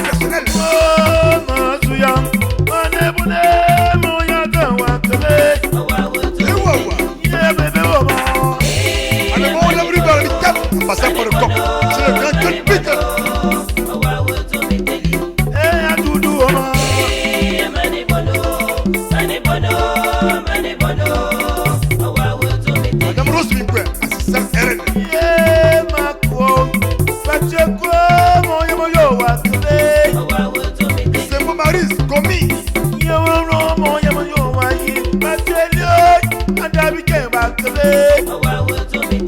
personnel. En passant par le corps, c'est le grand John Peter. Madame Rose Mingwe, assistant RN. C'est mon mari, commis.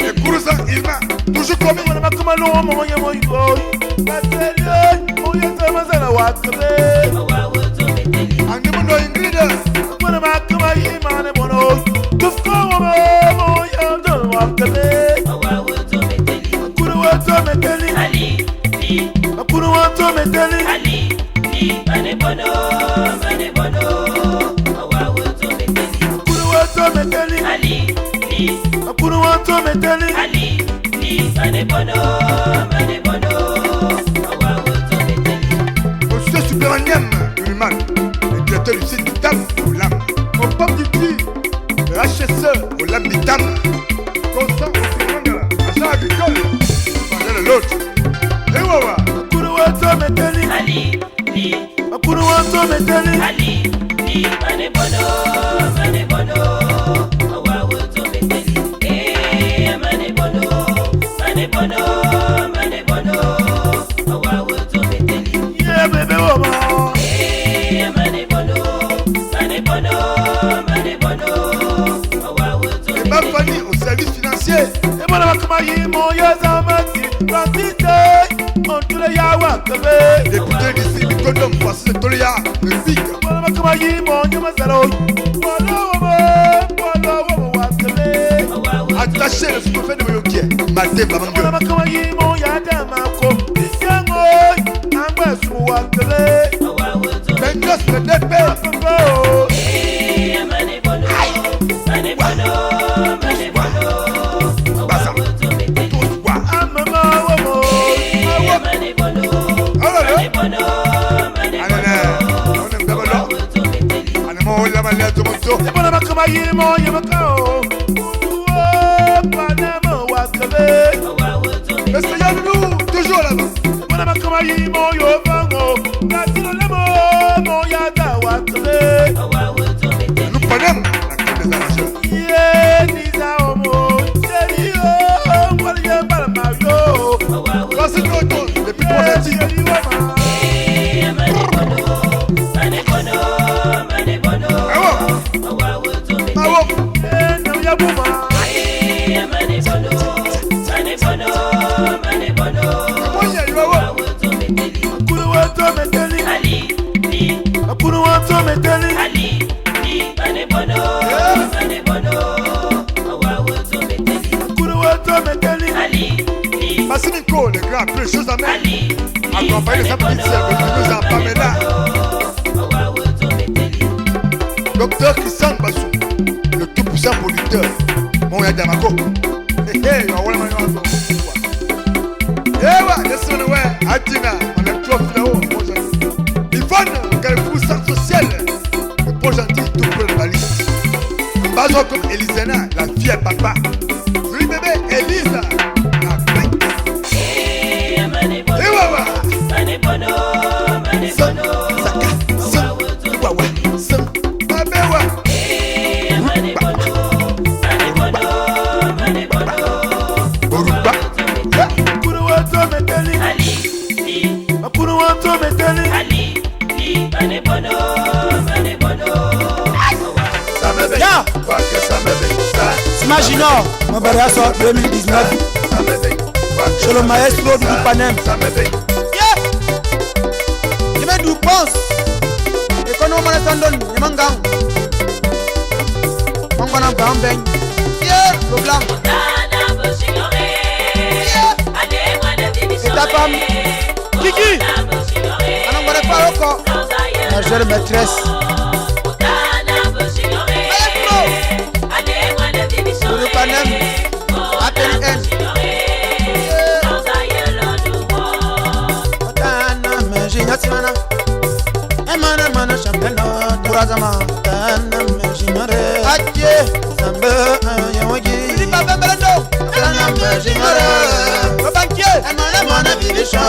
Et Kourouza Irma, toujours commis. En demandant une grille. Monsieur Supermaniam, Uniman, le directeur du site du TAM au LAM. Mon pop du cul, le HSE au LAM du TAM. Constant au Finlande, agent agricole, pendant l'autre. Et wawa. Et ma famille au service financier. Député d'ici, du condom, voici le Tolia, le pic. Attaché le sous-préfet de Moyokie, Maté Babangue. Bengos, le DP. Monsieur Yannou, toujours là-bas. Nous prenons la clé des arrangeurs. Voici notre les plus positifs. Massiniko, le grand plus chose à mettre. Accompagné de sa petite sœur, nous en Pamela. Docteur Christian Bassou, le tout puissant producteur. Mon Yadamako. Hey, on va le manger. Eh ouais, laisse-moi le ouais. Adina, on a trop fait là-haut. Yvonne, Carrefour Centre Social. Le pro gentil, tout pour le valise. Bazo comme Elisena, la fille à papa. Joli bébé, Elisa. La brique. Eh ouais. Saka, Babewa. Imaginons, mon barasso 2019. Chez le maestro du Panem. Je mets du pense. Et quand on m'a donné, je m'en gagne. On va en faire le blanc. Et ta femme, Kiki. On va pas encore. Ma jeune maîtresse. Le Panem, appelle elle. Jinyasimana, Emana Champeno, Turazama, Tana Mejimare, Adje, Samba, Yawagi, Baba Belando, Tana Mejimare, Babankie, Emana Vivisha,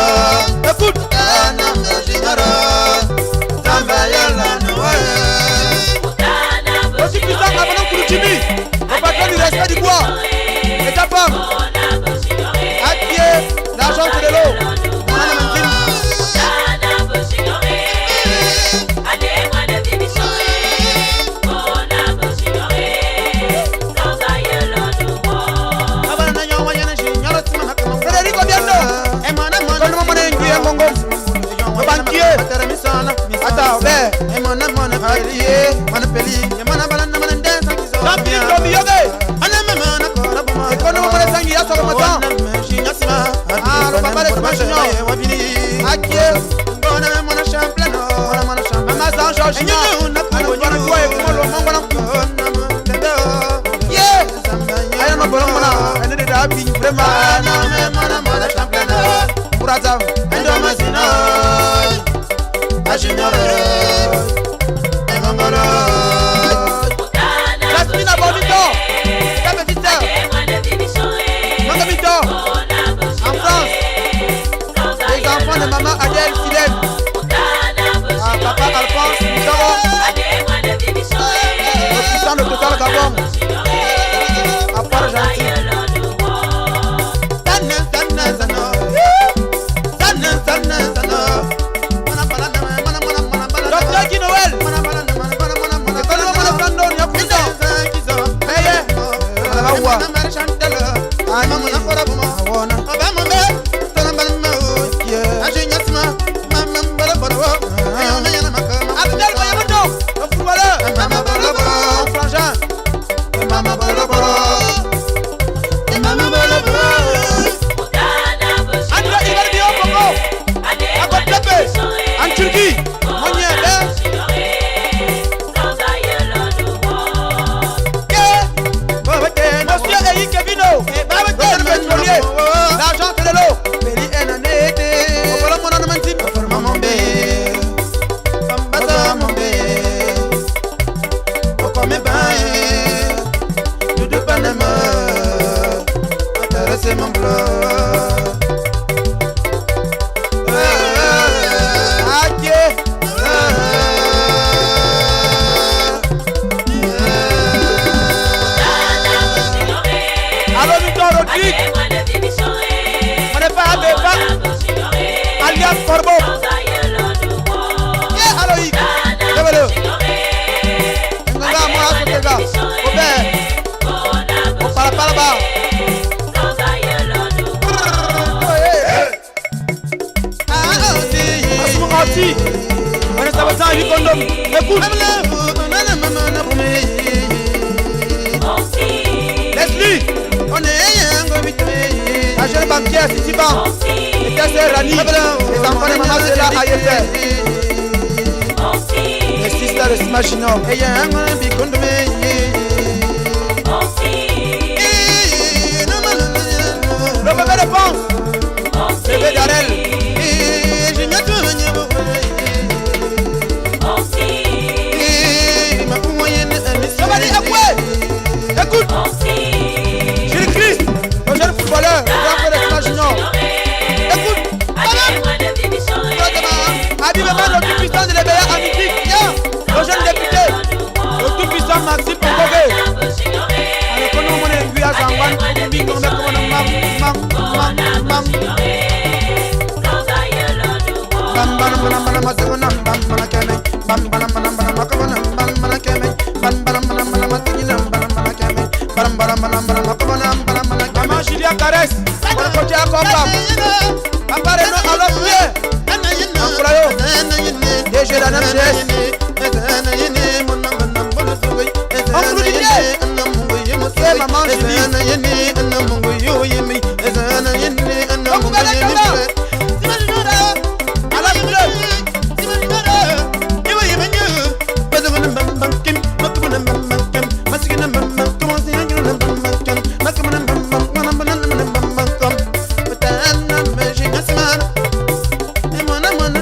the good Tana Mejimare, Samba Yalanoe. Aussi puissant qu'avant pour Jimmy, on va faire du respect du bois, et ta femme, Adje, l'argent de l'eau.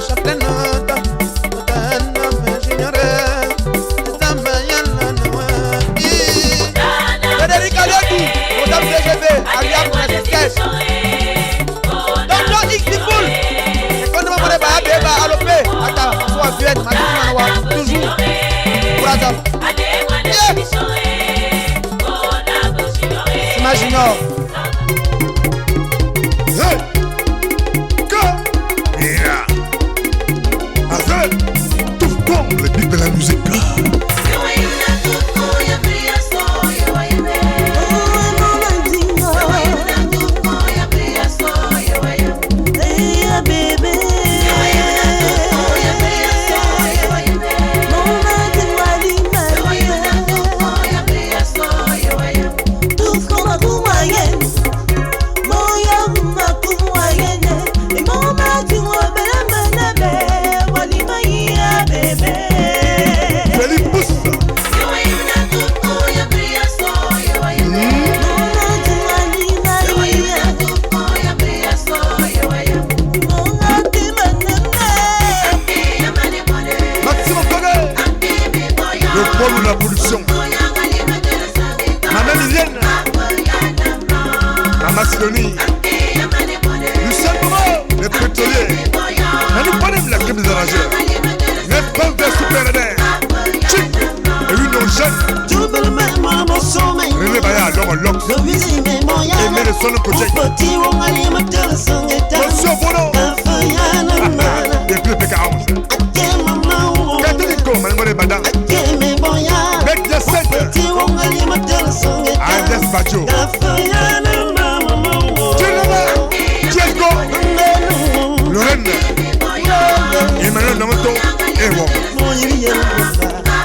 Chaplin Paul la production. Maman Liliane, la Macédonie. Lucien Momo, les pétroliers. Nous prenons la crème des arrangeurs. N'est pas vers Super-Lédin. Chic, et une non jeune. Réveille Baya, l'homme l'homme. Et met le son de côté. Monsieur Bono. Les plus pécarons. Catholico, Manuel Badang. Avec la scène. Adès Bajo. Diego. Lorraine. Emmanuel Namoto. Ewo.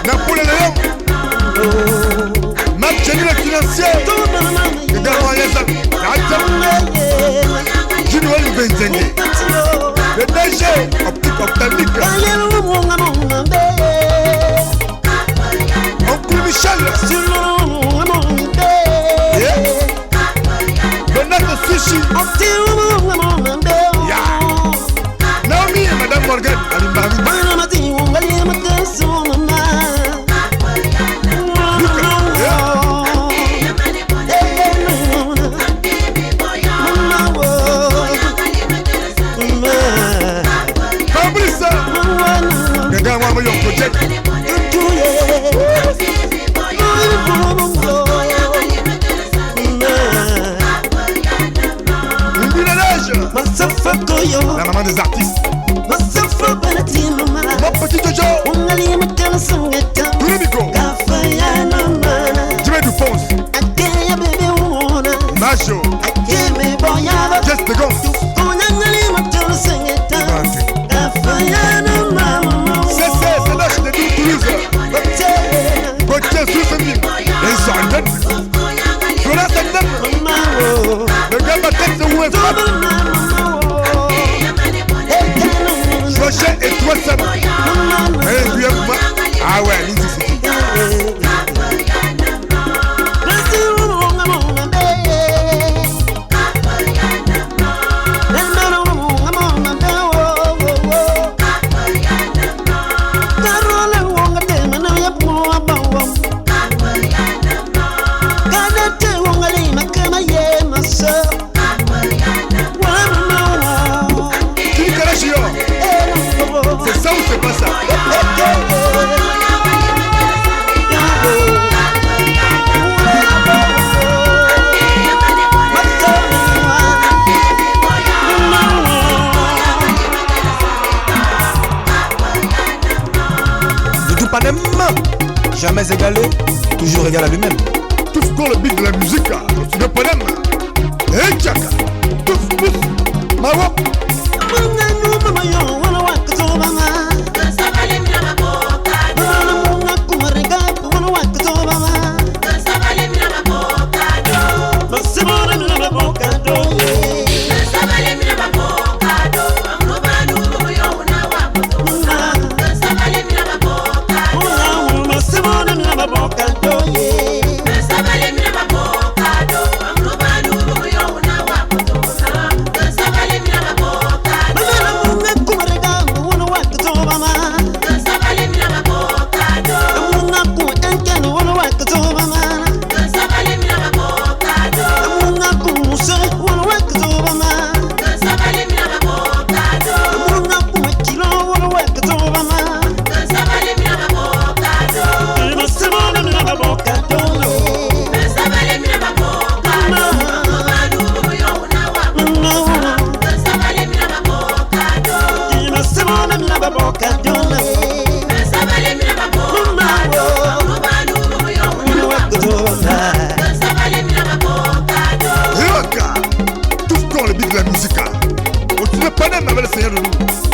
Napoléon Léon. Marc Jenny le financier. Le garant Yezan. Junoel Benzengue. Le DG. Optique ophtalmique. Oncle Michel. Bernard Sushi. Naomi et Madame Morgan. La maman des artistes. Mon petit Jojo. Brumico. Jimmy Dufonce. Majo. Just the ghost. C'est l'âge de Toulouse. Gauthier Soussendine. Et Sandem. Jonas Sandem. Le gars battait de Ouest. Roger et toi ça. Et lui moi. Ah ouais, Lizzy City. C'est ça ou c'est pas ça? Doudou Panem, jamais égalé, toujours égal à lui-même. Tout ce qu'on le beat de la musique, c'est le Panem. Hey Tchaka, tous, Mawa.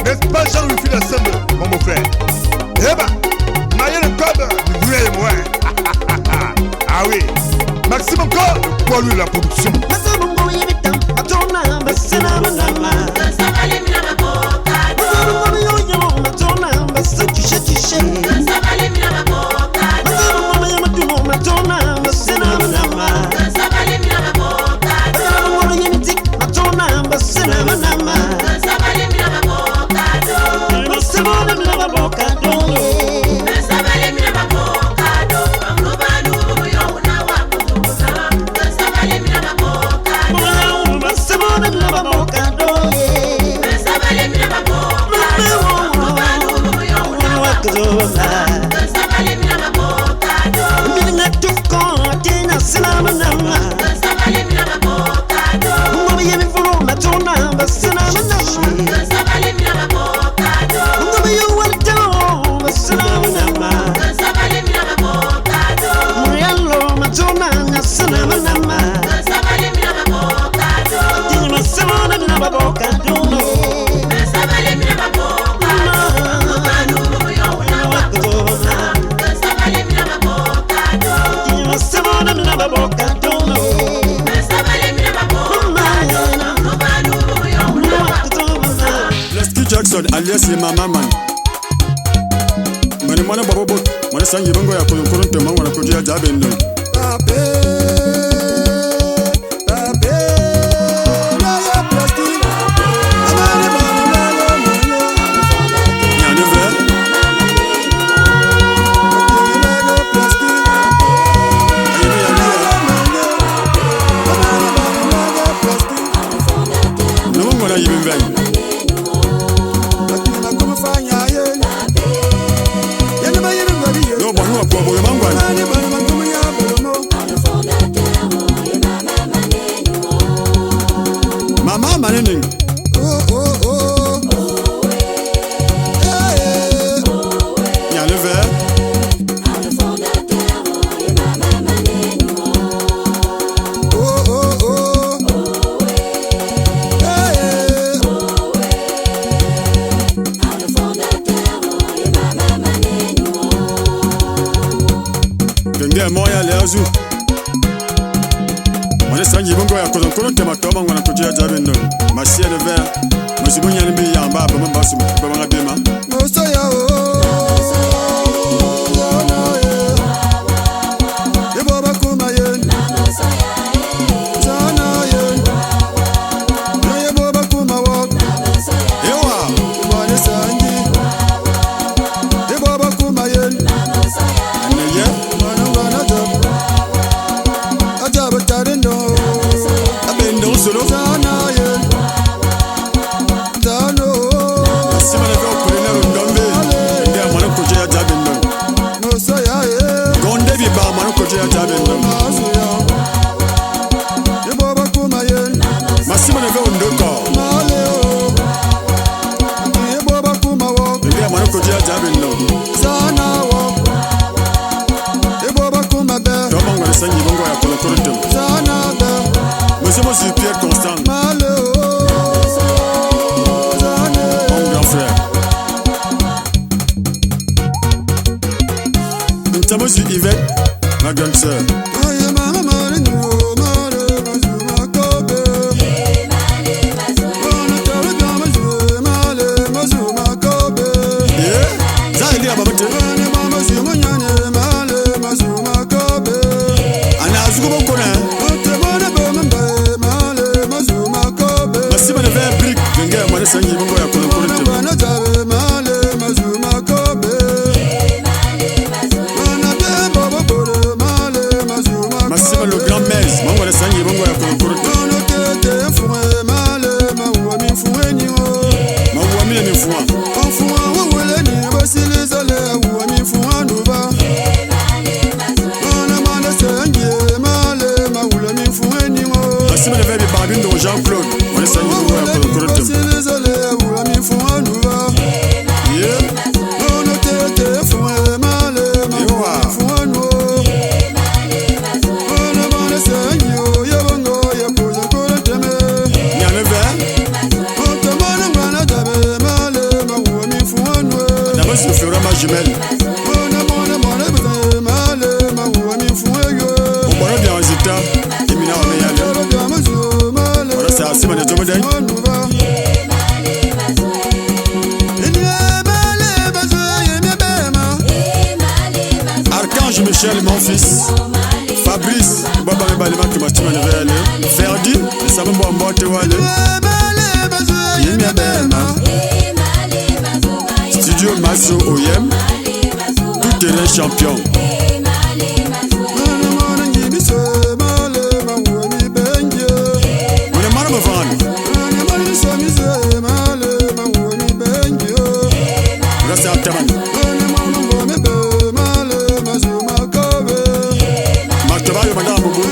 N'est-ce pas Jean-Louis Filassemble, mon frère? Eh ben, Maïe le code, du bruit et moi. Ah oui, Maxime encore, pour lui la production. si mama man. Mani mana babo bot. Mani sangi bango ya kurun te mangwana kujia jabendo. Mama manini. Y'a le verre. Genge moya leazu. Mane sangi bongo ya kolon tema toma ngwana kujia jabendo. Masia de verre. Mosibunya ni bi yamba ba mbasu ba ngabema. Moso ya o. Pierre Constant, mon grand frère. Nous sommes aussi Yvette, ma grande sœur. Sangi bongo ya kono kono tema na tabe male mazuma kobe na be bobo bore male mazuma Massima le grand mess bongo la sangi bongo ya kono kono tema no tete fuwe male mawa mi fuwe ni o mawa mi fuwa on fuwa wo wele ni basile zale wa mi fuwa nduba na mane sangi male mawa mi fuwe ni o Massima le verbe Babindo Jean-Claude on la sangi bongo ya kono kono tema jumelle. On boit bien aux états. Et mina on est allé. Voilà c'est assez mal de tout le monde. Archange Michel mon fils. Fabrice Baba Balima qui m'a tiré vers aller. Ferdi, ça me bombe à te aller. Studio Masso OYM, tout terrain champion. On est mal à là c'est un terrain. Martebayo madame Bobo.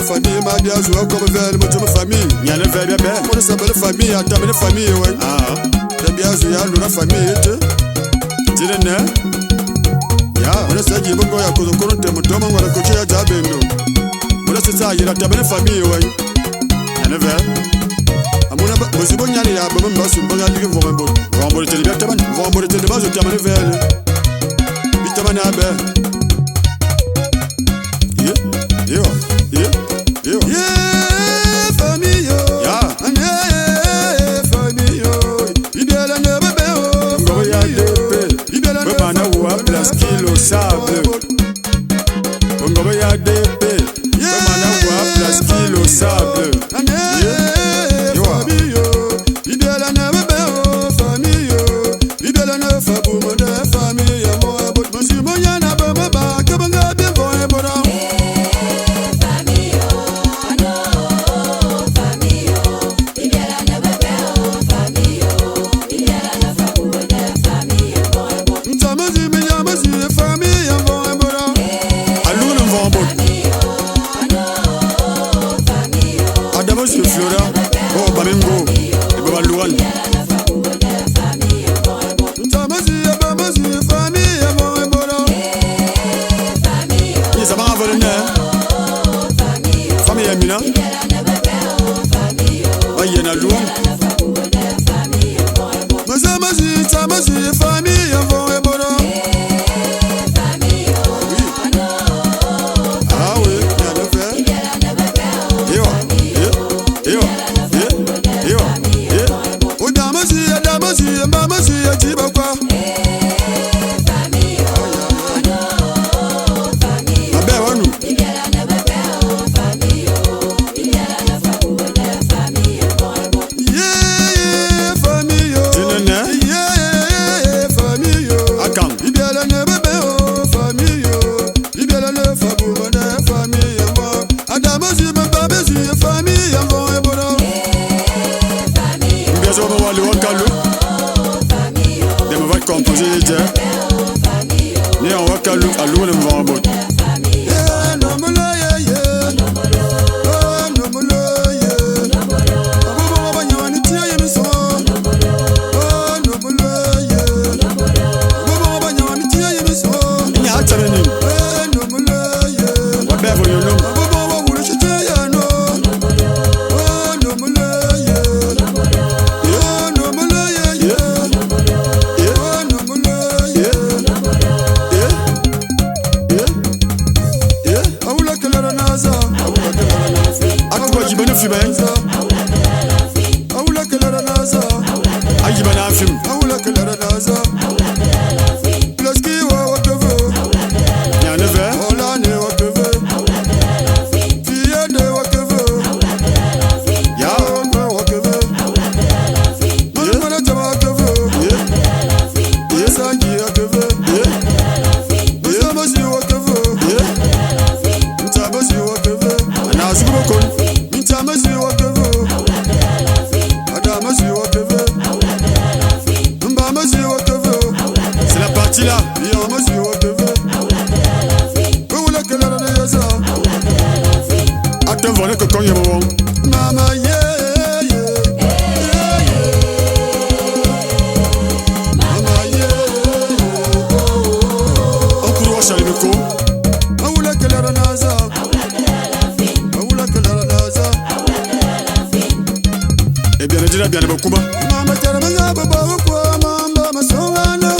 famille ma bien joué comme vers moi tu me famille Nya ne fait bien ben. moi ça belle famille à ta belle famille ouais Ah. de bien joué à la famille tu Tire ne. Ya. moi ça qui bongo ya kozo kono te mutoma ngora ko ya jabendo moi ça ya ta belle famille ouais Nya ne fait. amuna ba musibo nyali ya ba mba sumba ya ligi vont bon Vont boire tele bien taban. vont bon te de base ta belle vers bitamana ba Yo, famille, Ya. famille, ibela ne bebe o, Ngoya depe. ibela ne Bana wa plus kilo sable. Bongo ya depe. Bana wa plus kilo sable. famille, ibela ne bebe o, famille, ibela ne fabu mo de famille mo abot monsieur mo yana ba ba ka banga bien bon e bora.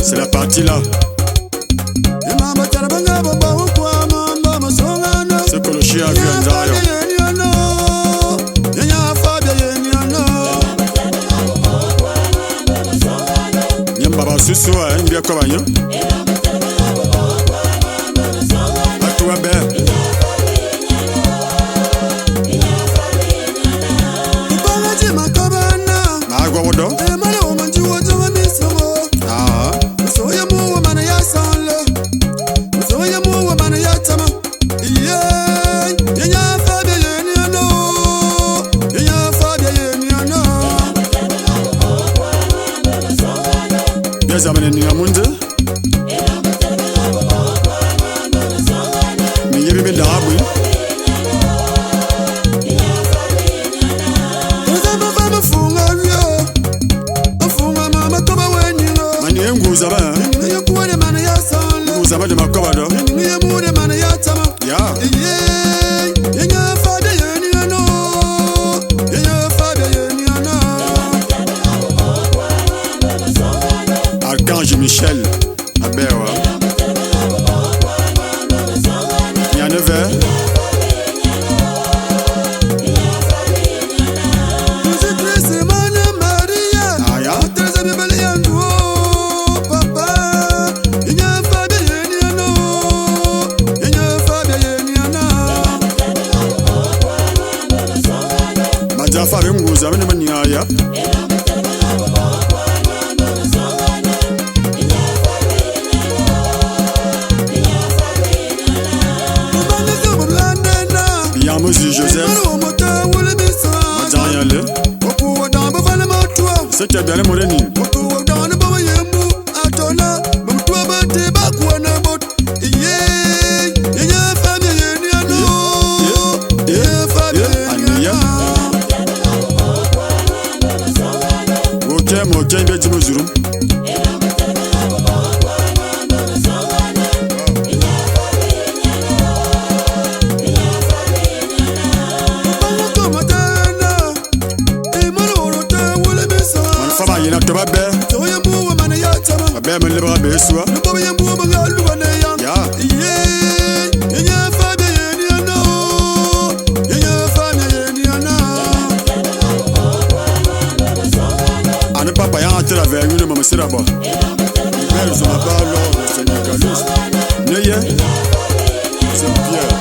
C'est la partie là. C'est que le chien a vu un zario. Nyambaba susu a mbia kwa banyo. Atuwa be. Magwa wodo. Zamane ni amunde mi yebe be labu Biamosi Joseph Madjanyale C'est bien le Moreni Moken beti mozuru Fama yina toba be Abe men lebra be swa Ya Papa y'a entré avec une maman c'est là-bas. Belle sur ma balle, c'est Nicolas. Neye, c'est Pierre.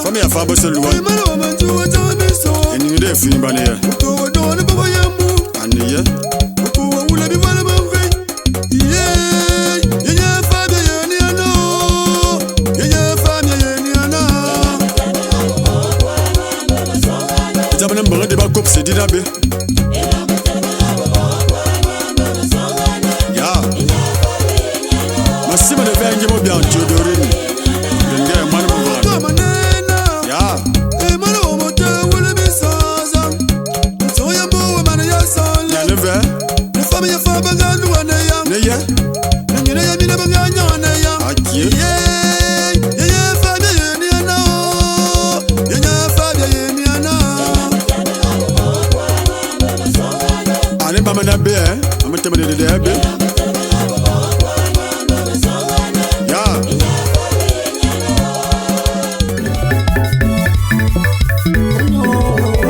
Famille a fait bosser le loin. Et nous devons finir bannier. Aniye. C'est Dinabe. Ya. Masima de vengi mo bien Théodorini. Dengue manu mo. Ya. Ya le ver. Le femme ya fa bangalu aneya. Neye. Neye ya mina banganya aneya. Akie. Bamana be I'm telling you the be Yeah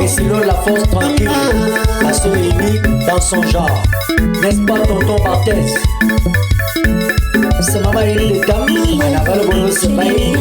Et sinon la force tranquille assaut unique dans son genre. N'est-ce pas tonton Barthès? C'est maman Rémi de Dame. On a pas le boulot, c'est pas Rémi.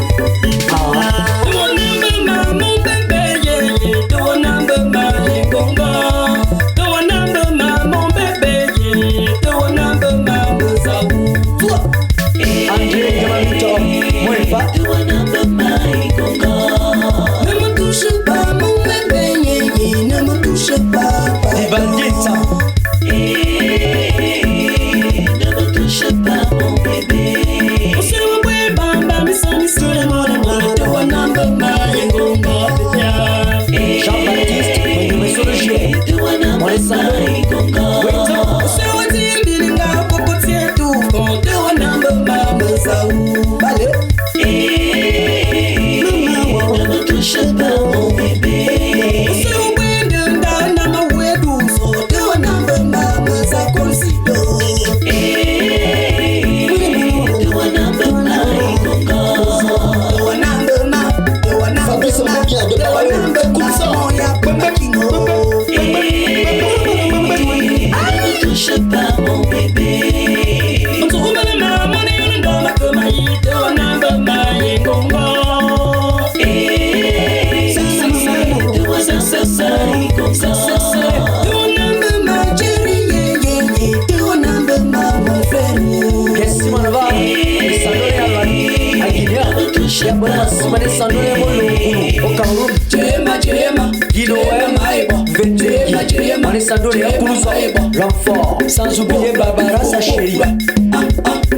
L'enfant, sans oublier Barbara, sa chérie.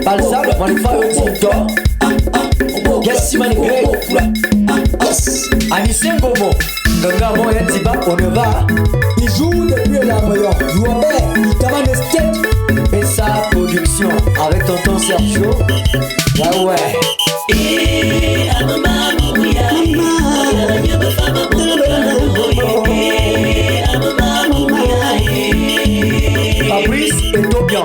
Balsam, Manifa, Tito. Yes, Manigré. Anissé Gomo. Ganga, moi, et Tiba, on ne va. Il joue depuis la meilleure. Jouabé, il t'a mal de et sa production avec tonton Sergio. Ah ouais. Fabrice et Tobian.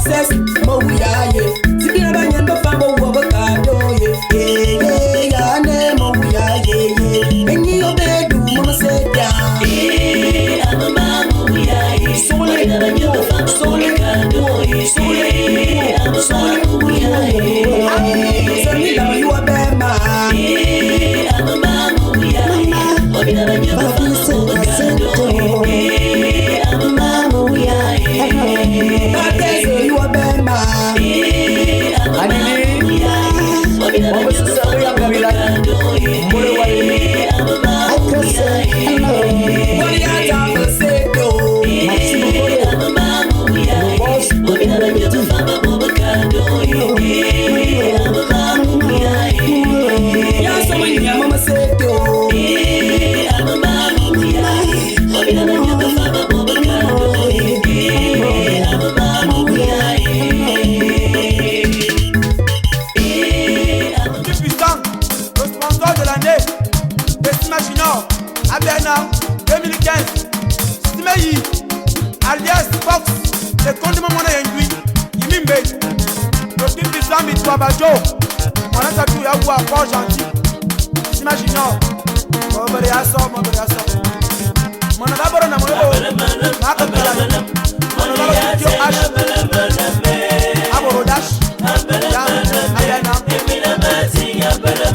princess, mo ya ye. Sikira banyan ba fa mo wa ba ka do ye. Ya ne mo ya ye. Enyi obedu mama se da. Mama mo ya ye. Sole banyan ba fa sole ka do ye. Sole mo ya ye. Sole la you a be ma. Mama mo ya ye. Banyan ba fa sole ka do ye. Mama mo ya ye. You a bad man. Abena 2015 Simeyi alias Fox le compte mon monnaie induit Yimimbe le type puissant Mitwa Bajo mon attaque ya ou à fort gentil Simaginons mon bébé à sort mon aboro na mon ma ka kala mon aboro yo ash aboro dash ya ayana emina mati ya bala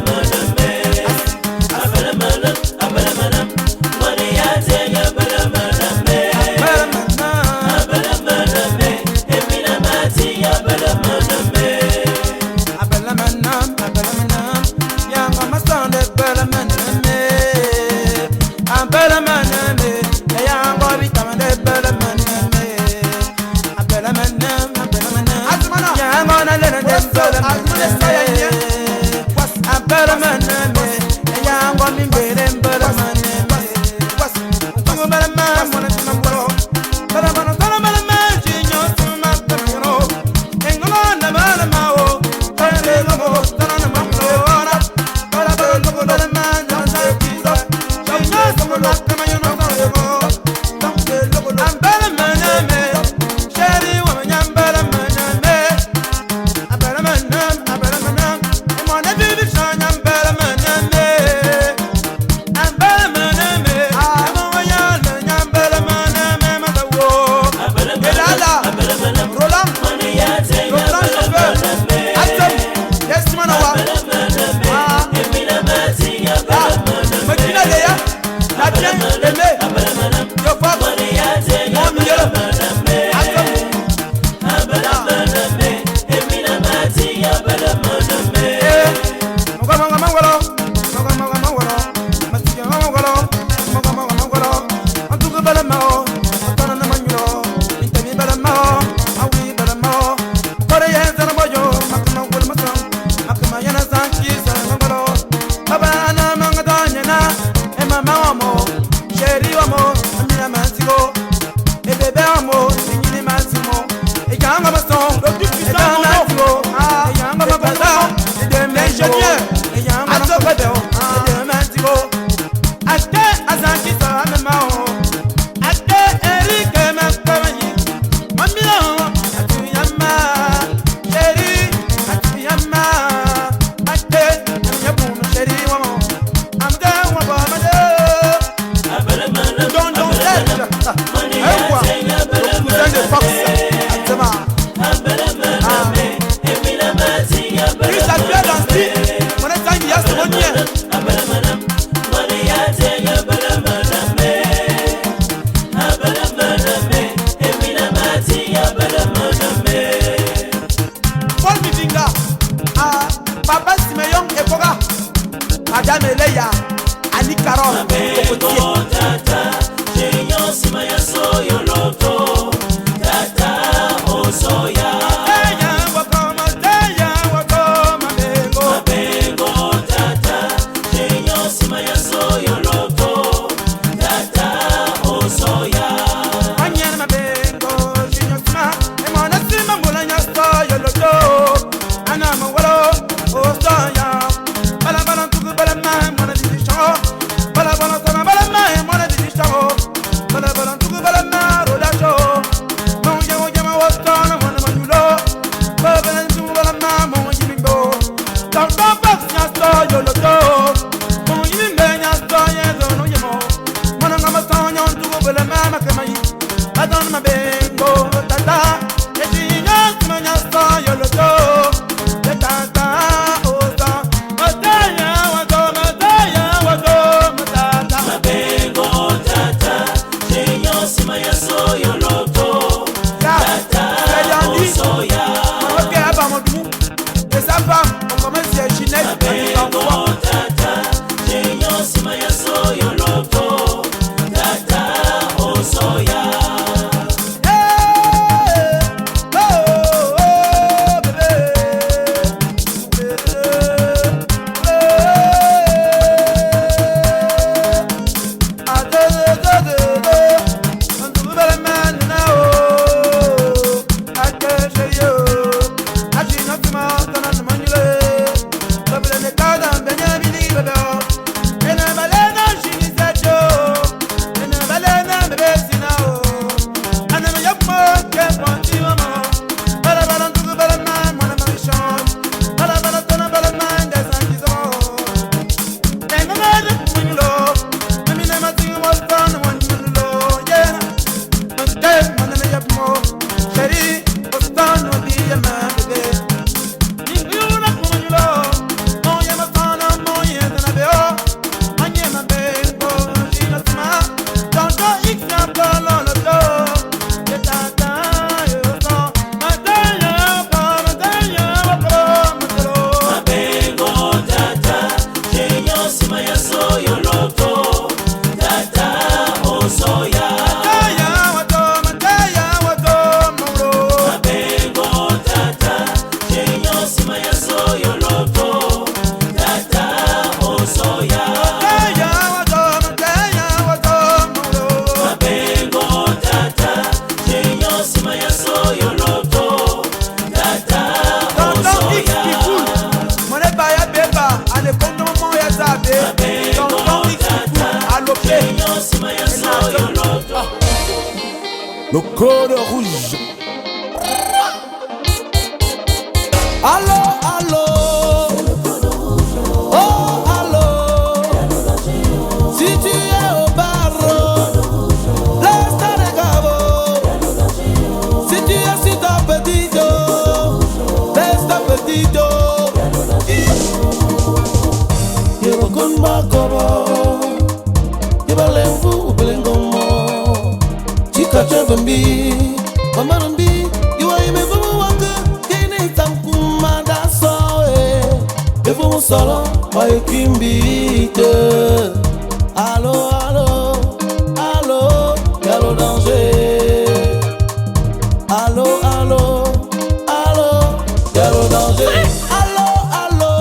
Madame Eleya, Annie Carole, Bala bala code rouge. Allô, allô. Oh, allô. Si tu es au bar, laisse-toi les cabots. Si tu es sur ta petite eau, laisse ta petite eau. Yerokunba kobo, yebalengu belengomo. Chika chevembi, mamarambi, yuaime vumu wanga, kene tamkuma da soe. Evumu solo, maye kimbite. Allô, allô, allô, yalo danger. Allô, allô, allô, yalo danger. Allô, allô,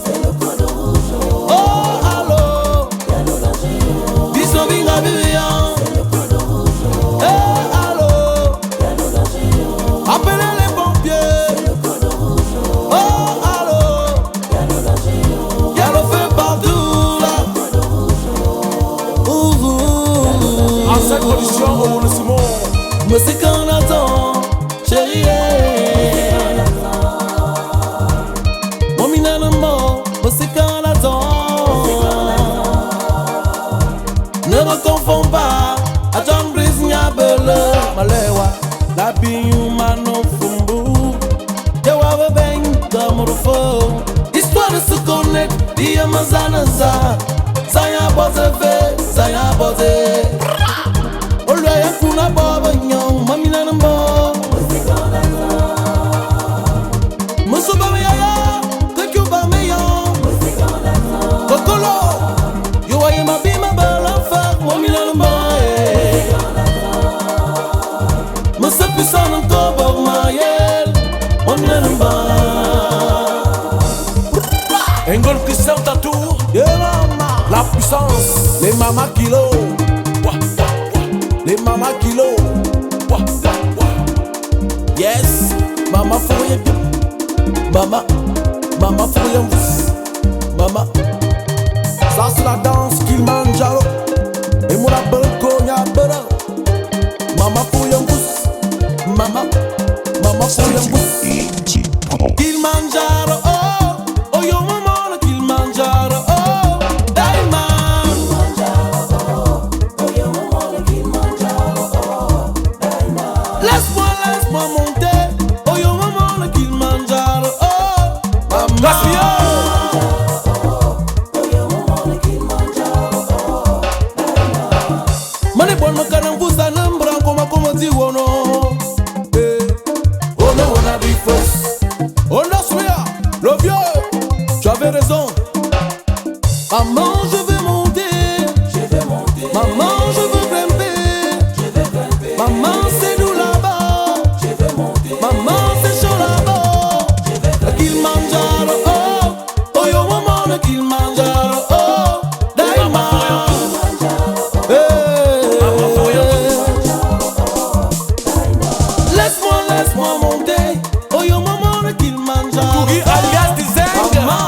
c'est le code rouge. Oh, allô, yalo danger. Biso binga bibian. C'est le code rouge. Eh, allô, yalo danger. Appelez les pompiers. C'est le code rouge. Oh, allô, yalo danger. Yalo fait partout là. En cette condition, on le simon. Mais c'est qu'on attend, chérie. Mon minanamo, mais c'est qu'on attend. Ne me confonds pas, attends, brise nya belle. Malewa, la biou mano fumbu. Yawa bebeng, damurfo. Histoire de se connaître, dia mazanaza. Saya boze fe, saya boze. Olaya kuna baba nyong, mamina nambo. Musuba meyaya, kekuba meyong. Kokolo, you are my bima bala fuck, mamina nambo. Musa pisana toba mayel, mamina nambo. Engol Christian Tatou, la puissance, les mamas kilo. Les mama kilo. Yes, mama foye. Mama foye. Mama. Ça c'est la danse Kilimanjaro. Et mon appel konya bera. Mama foye. Mama foye. Kilimanjaro. Oh yo mama Kilimanjaro. Oh Diamond. Laisse-moi monter. Oh yo maman le Kilimanjaro. Oh maman. Mane bon makana mbusa nambra koma koma diwono. Oh no on a big force. On a soya. Le vieux. Tu avais raison. Maman je vais monter. Maman je veux grimper. Maman c'est nous là-bas. Maman c'est chaud là-bas. Le Kilimanjaro, oh. Oh yo maman le Kilimanjaro, oh. Diamond. Laisse-moi monter. Oh yo maman le Kilimanjaro. Tougi alias Dizeng. Maman.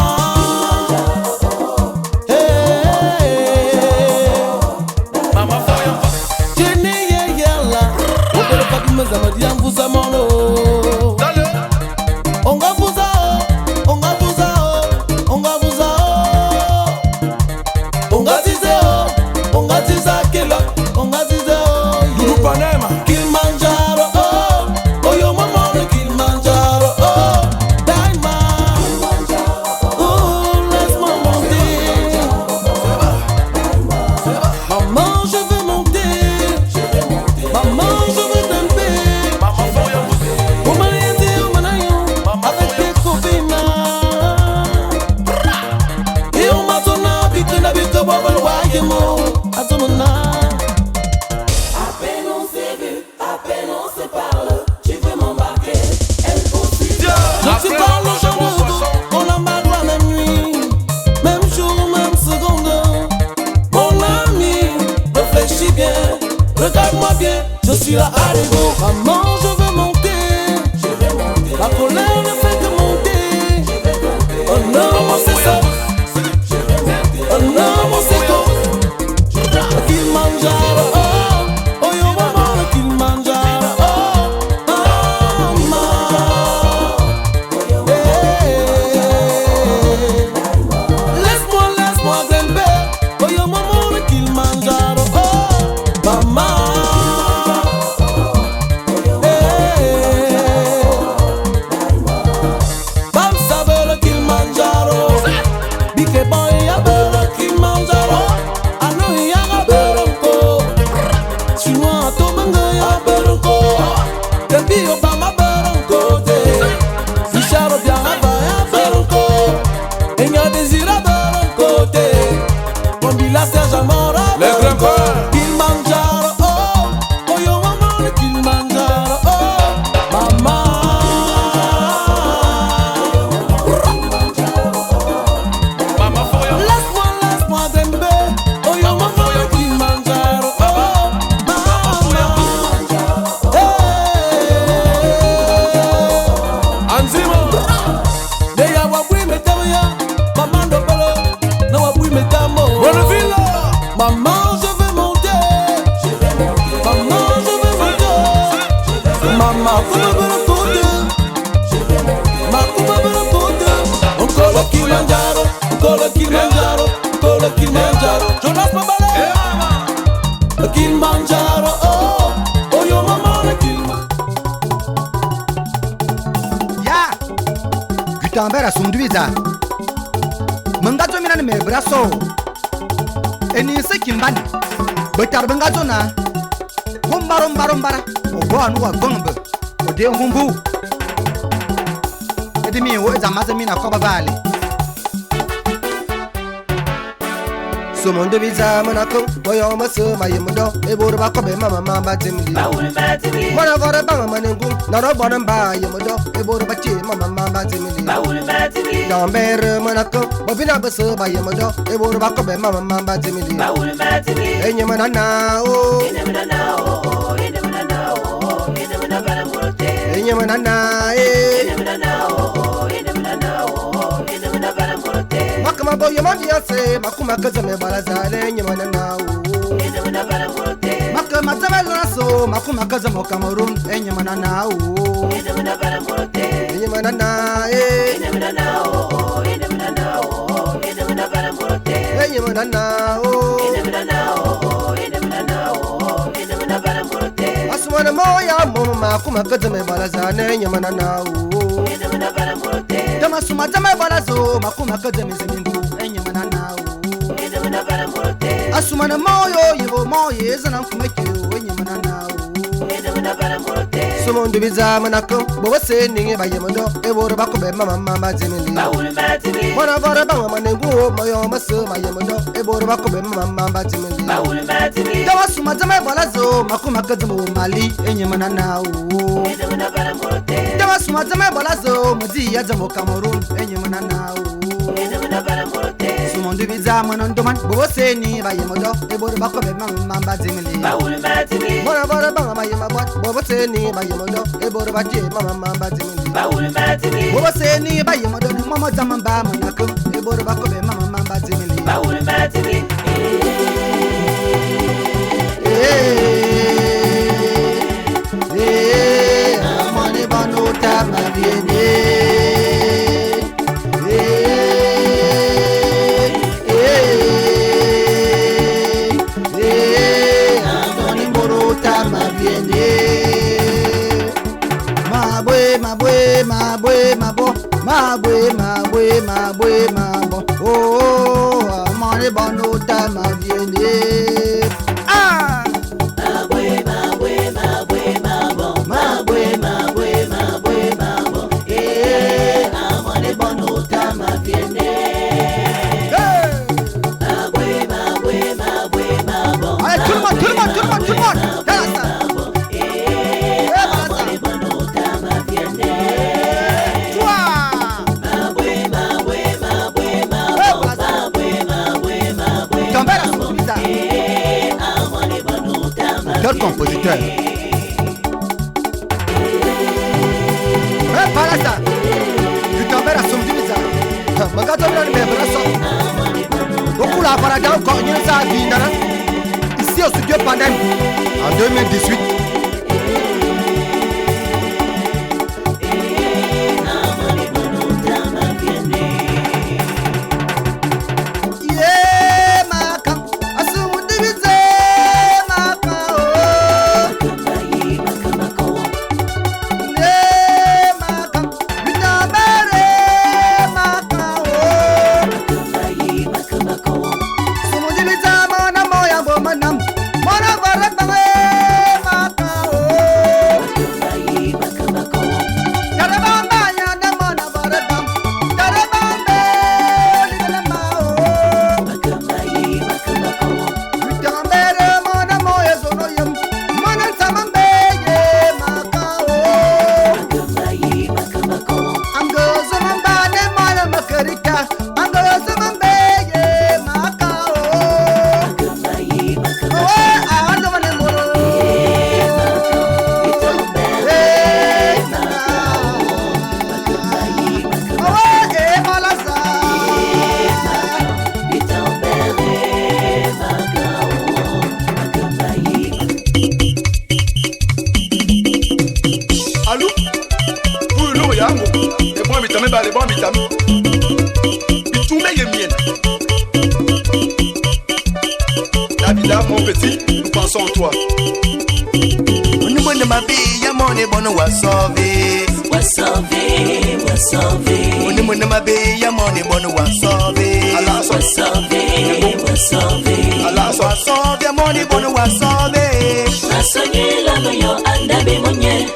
Dio ba ma barancote Ficharo bien a ba ya baranco Enya désira barancote Kombila Serge Amora Les grands corps. Kilimanjaro oh Oh yo maman le Kilimanjaro oh Maman Laisse-moi dembé Oh yo maman le Kilimanjaro oh Maman Anzimo. Deya wabui metamoya Maman dobolo Na wabui metamo Bonneville. Maman je veux monter Maman je veux monter Maman kuma bela kote Ma kuma bela kote Encore le Kilimanjaro Encore le Kilimanjaro Encore le Kilimanjaro Jonas Mabale Le Kilimanjaro oh Oh yo maman le Kilimanjaro Ya Gutambera sunduiza Mengazo mina me braso Eni sekimbani Betar bengazo na Gombarombara Ogo anu wa gombe Ode ngumbu Edi mi wo ezamaze mina koba vale Sumundu biza manako Boyo maso mayemudo Eburu bakobe mama mamba timli Mwana gore banga manengu Naro bonan ba yemudo Eburu bachi mama mamba timli Dambere manako Bobina baso ba yemudo Eburu bakobe mama mamba timli Enye manana o Enye manana Makama boyo mandi yase Makuma kazame balazale Enye manana o Makama tabelaso Makuma kazamo Cameroon Enye manana o Enye manana Enye manana o Asumana moya mama Makuma kazame balazale Enye manana o Dama suma tame balazo Makuma kazame zemingu Enye manana o Asumana moyo yivo moye Zana kumekyo Enye manana o Sumundu biza manako Boba seninge bayemodo Eboro bakobe mama mamba zemili Mwana vore banga manengu Moyo maso mayemodo Eboro bakobe mama mamba zemili Dawa suma tame balazo Makuma kazamo mali Enye manana o Dawa suma tame balazo Mudi ya zamo Cameroon Enye manana o Sumundu biza manandoman Boba seni bayemodo Eboro bakobe mama mamba zemili Mwana vore banga mayemabot Boba seni bayemodo Eboro baje mama mamba zemili Boba seni bayemodo Mama zamamba manako Eboro bakobe mama mamba zemili Amane banota maviene Amane banota maviene Mabwe Oh amane banota maviene Ah Allez tout le monde Quel compositeur Para ça Tu t'embêtes à son bizarre Magato bien mais brasso Beaucoup la parada encore une sa vie Ici au studio Pandem en 2018 Mana Pour l'eau, yango. Les bons vitamines, les bons vitamines. Tout est mien. Davida, mon petit, nous pensons en toi. On nous bonne ma vie, y'a mon bon wa sauver. Wa sauver, wa sauver. On nous bonne ma vie, y'a mon bon wa sauver. Allah wa sauver, wa sauver. Allah wa sauver, mon bon wa sauver. Na sonye la moyo andabe monye.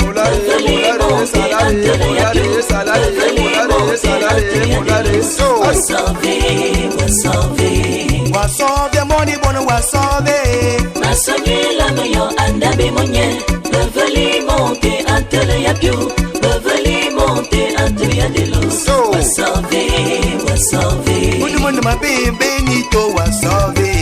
Wa sauver, wa sauver. Wa sauver, mon bon wa sauver. Na sonye la moyo andabe monye. Reveli monte antele ya piu. Reveli monte antele ya de luz. Wa sauver, wa sauver. On demande ma bébé Benito wa sauver.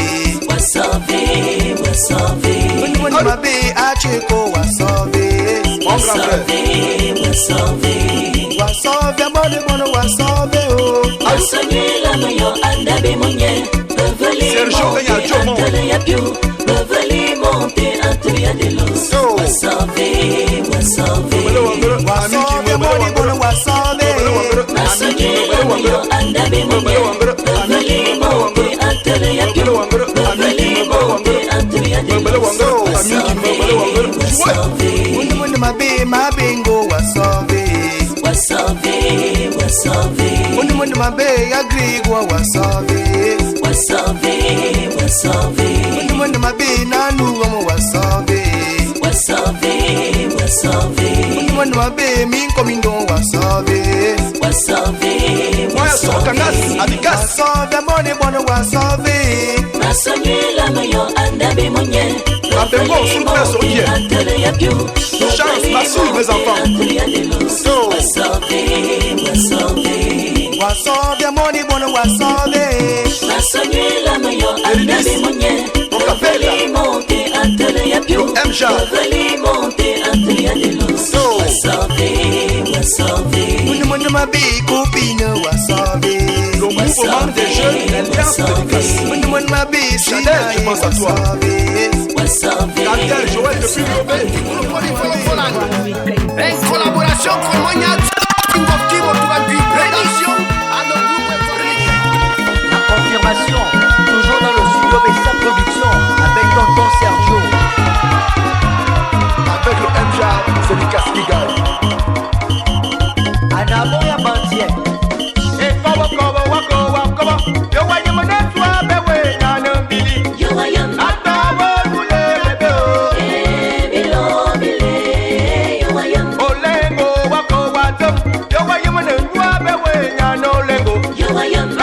Wa sauver, wa sauver. On demande ma bébé Acheko wa sauver. Wa sauver, wa sauver. Wa sauver, mon wa sauver oh. Asonye la moyo andabe monye. Reveli monte antele ya piu. Reveli monte antele ya de luz. Wa sauver, wa sauver. Wa sauver, mon wa sauver. Asonye la moyo andabe monye. Reveli monte antele ya piu. Reveli monte antele ya de luz. Wa sauver, wa sauver. On demande ma bébé ngo wa sauver. Wa sauver, wa sauver. On demande ma bébé Agrigua wa sauver. Wa sauver, wa sauver. On demande ma bébé Nanu wa sauver. Wa sauver, wa sauver. On demande ma bébé Minko Mindo wa sauver. Wa sauver, Moi, wa je suis Kanas, sauver. Adikas. Wa sauver, mon wa sauver. Na sonye la moyo andabe monye. Rappelez-moi, sous le père sur hier. Antele ya piu. Chance, massure, mes enfants. Antele ya de luz. Wa sauver, wa sauver. Wa sauver, mon wa sauver. Na sonye la moyo andabe monye. Reveli monte antele ya piu. Reveli monte antele ya de luz. Wa sauver, wa sauver. On demande ma bébé copine wa sauver. Le mouvement des jeunes, l'alliance de dédicace. On demande ma bébé Chanel, je pense à toi. Wa sauver. Daniel, Joël, depuis Lobé. En collaboration con Mognat, King of Kibo pour un but prédiction à nos groupes. La confirmation, toujours dans le studio Bessa Production, avec tonton Sergio. Avec le MJA, c'est Lucas qui gagne. Anamoya Bantier. You are young.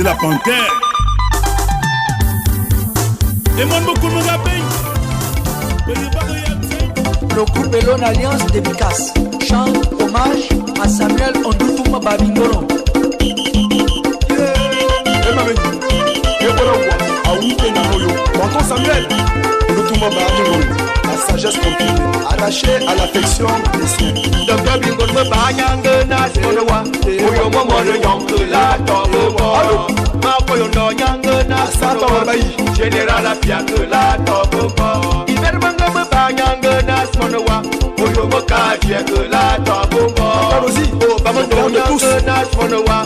la panthère. Demande beaucoup de Le groupe Elon Alliance dédicace chante hommage à Samuel Ondoutouma Babingolo. Tonton Samuel Ondoutouma Babingolo, la sagesse continue, attachée à l'affection des siens. Docteur Bingo me banyanga na simonowa, oyo momo de yonke la tobo. Ma koyo no yanga na simonowa, général la fianke la tobo. Iber banga me banyanga na simonowa, oyo moka fianke la tobo. Oh, ba mo yanga na simonowa,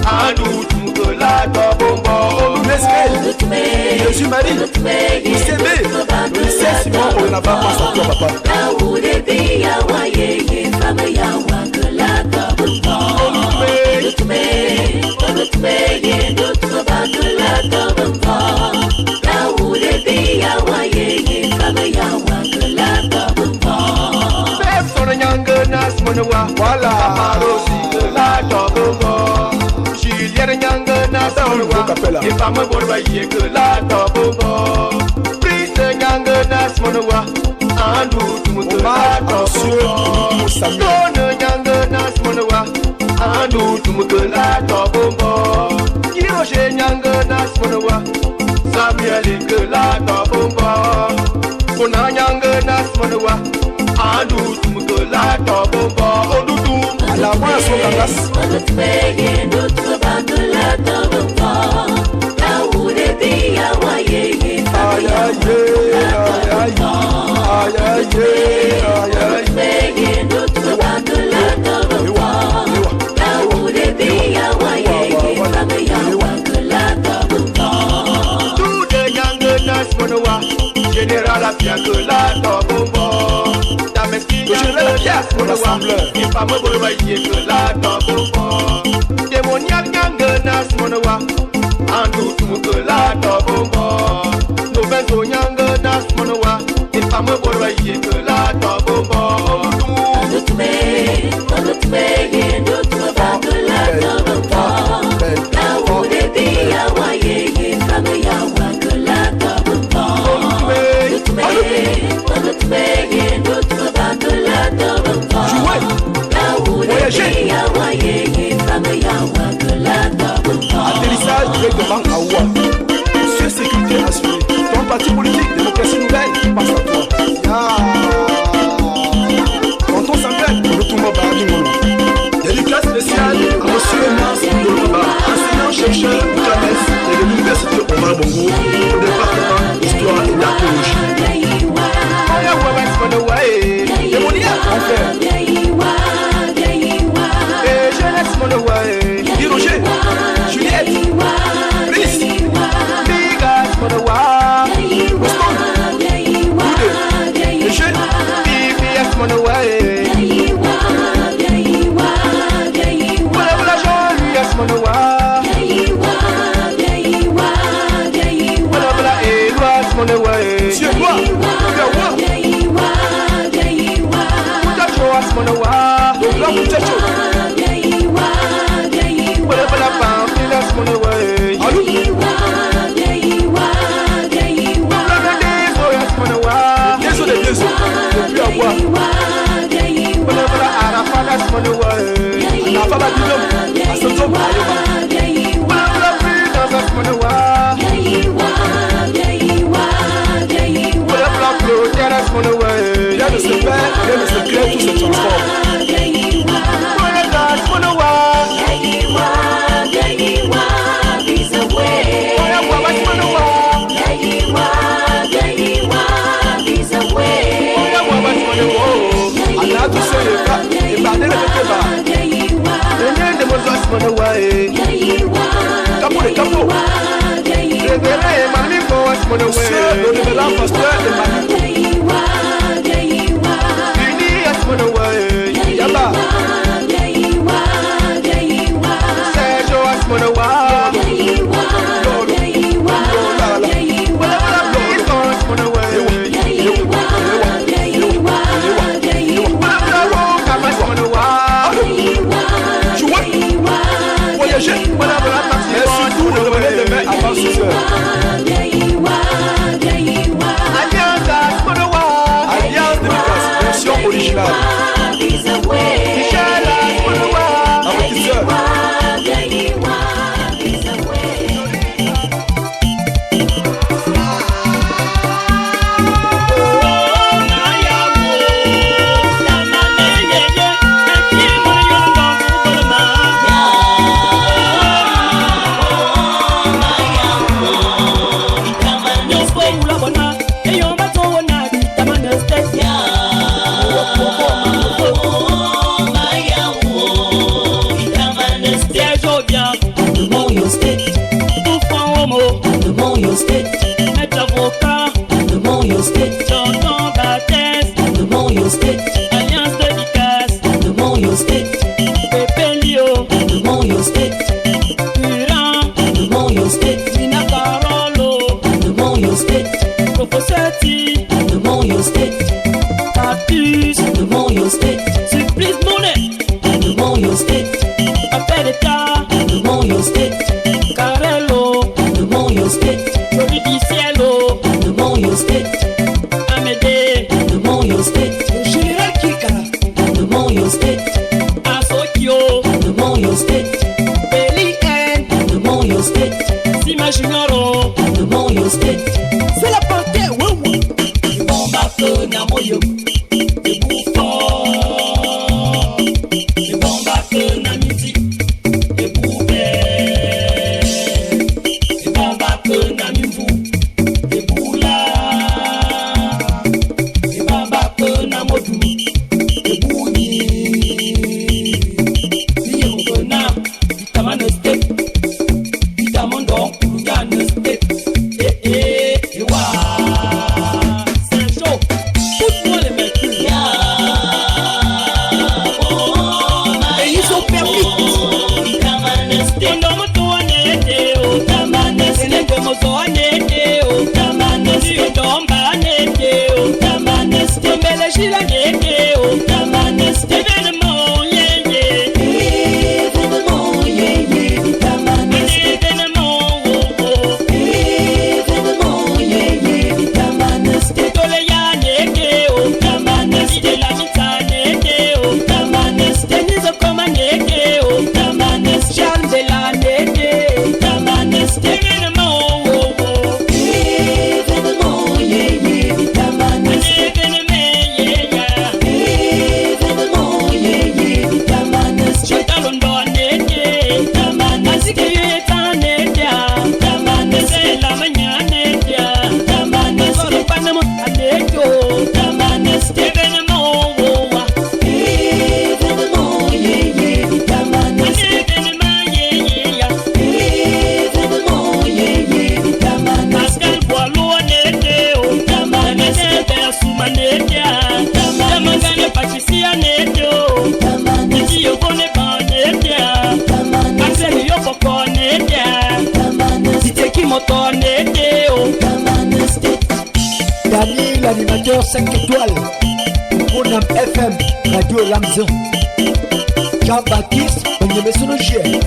anu tumke la tobo. Jésus Marie, vous savez, le Saint Simon, on n'a pas passé à toi, papa. Voilà, la Julienne Nyanga na Simonowa, et pas me borbaye que la tobo. Prise Nyanga na Simonowa, Andou Tumuke la tobo. Done Nyanga na Simonowa, Andou Tumuke la tobo. Kiroche Nyanga na Simonowa, Samuel que la tobo. Kona Nyanga na Simonowa, Andou Tumuke la tobo. À la main, son gangas. Général la pierre que la tombe. Ta mesquine, je vais la pierre pour le voir. Et pas me voyer que la tombe. Démoniaque, n'angenas, mon wa. En tout que la tombe. Nous faisons n'angenas, mon wa. Et pas me voyer que la tombe. Atterrissage direct de Banque Aoua. Monsieur sécurité assurée. Ton parti politique, démocratie nouvelle, passe à toi. Quand on s'engage, on retourne au bar du monde. Dédicace spéciale à monsieur Mars Ngolomba, enseignant chercheur du CAMES et de l'université Omar Bongo au département d'histoire et d'archéologie. Guy Roger, Juliette, Brice, Bigas, Boston, Boude, Michel, BBS, Monoway, voilà Jean-Louis, Monoway, voilà Éloise, Monoway, Monsieur Bois, Joas, Monoway, donc là, vous êtes chaud. manetia Yamangane pachisia neto Niti yokone panetia Axel yopoko netia Titeki moto neteo Dani, l'animateur 5 étoiles Bonam FM, Radio Lamzon Jean-Baptiste, on y met son objet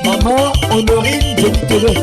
Maman, Honorine, Jenny Télé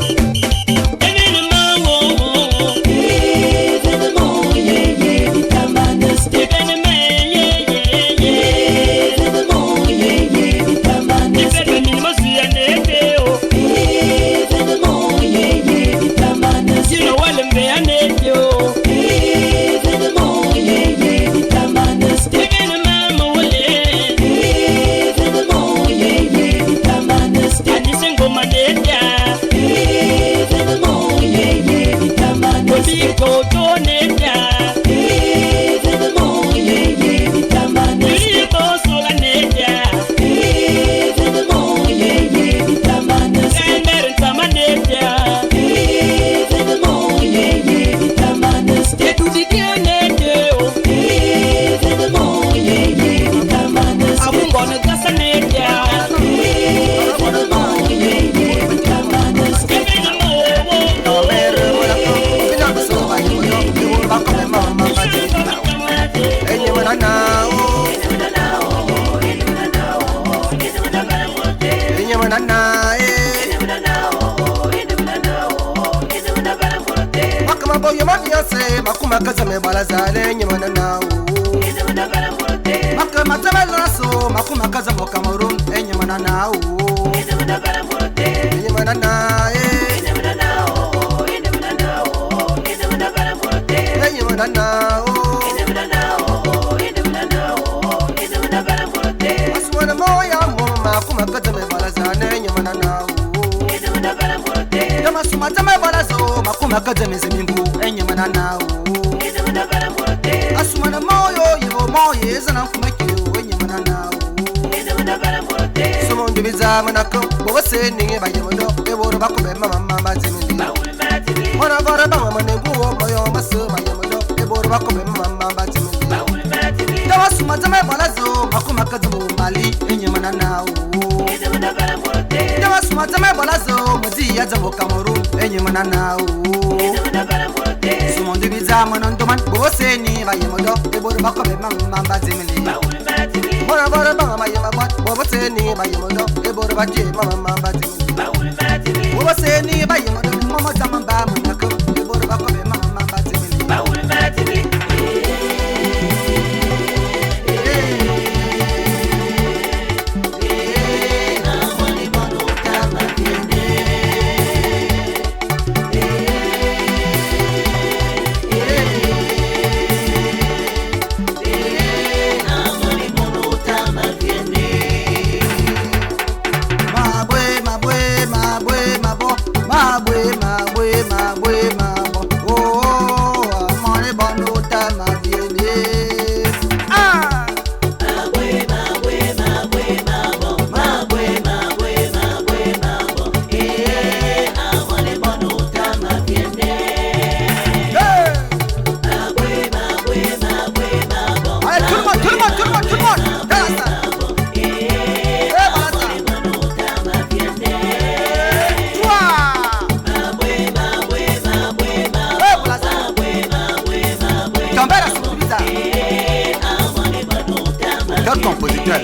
Makuma kaza me balazale nyimana nawo Makama tabalaso makuma kaza mo Cameroon enyimana nawo Nyimana na Nyimana nawo Aswana moya mo makuma kaza me balazale nyimana nawo Dama sumata me balazo makuma kaza me zemingu enyimana nawo Asumana moyo yibo moye zana kumakyo enyimana nawo Somo ndibiza manako bose ninge bayemodo eboro bakobe mama bazimili Mona bara banga manenguo moyo maso bayemodo eboro bakobe mama bazimili Dawa sumata me balazo makuma kaza mo mali enyimana nawo Dawa sumata me balazo mudi ya jambo Cameroon enyimana nawo Sumondi bizama nondoman bose ni bayemodo eboro bakobe mama bazimili Mona bara banga mayema bose ni bayemodo eboro baje mama bazimili bose ni bayemodo mama tamamba munako eboro bakobe mama bazimili Compositeur.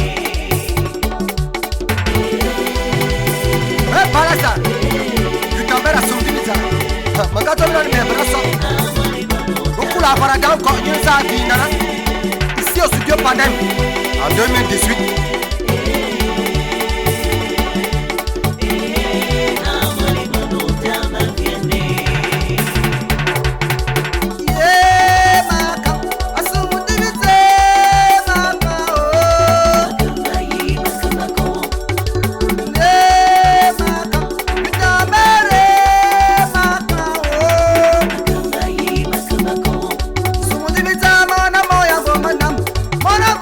Palasa, tu t'embêtes à son dimita. Magato non mais brasso. Beaucoup la parada encore une sa vie nana. Ici au studio Pandem en 2018. Mona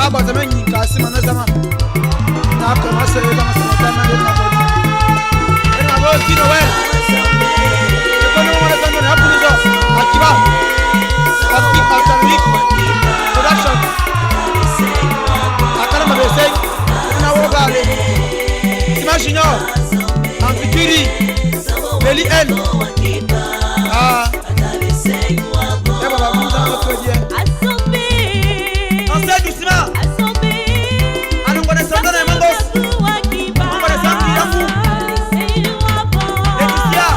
Maraba zamani kasi manazama. Na commencé dans ce matin de la police. Et ma voix qui Noël. Je connais mon raison de la police. Akiba. Papi Altamik. Production. Akala mabese. Na wogale. Imaginons. Amphituri. Beli N. Ah. Et baba Moussa notre Dieu. On sait doucement. Allons connaître dans les mangos. On connaît ça qui est fou. Laetitia.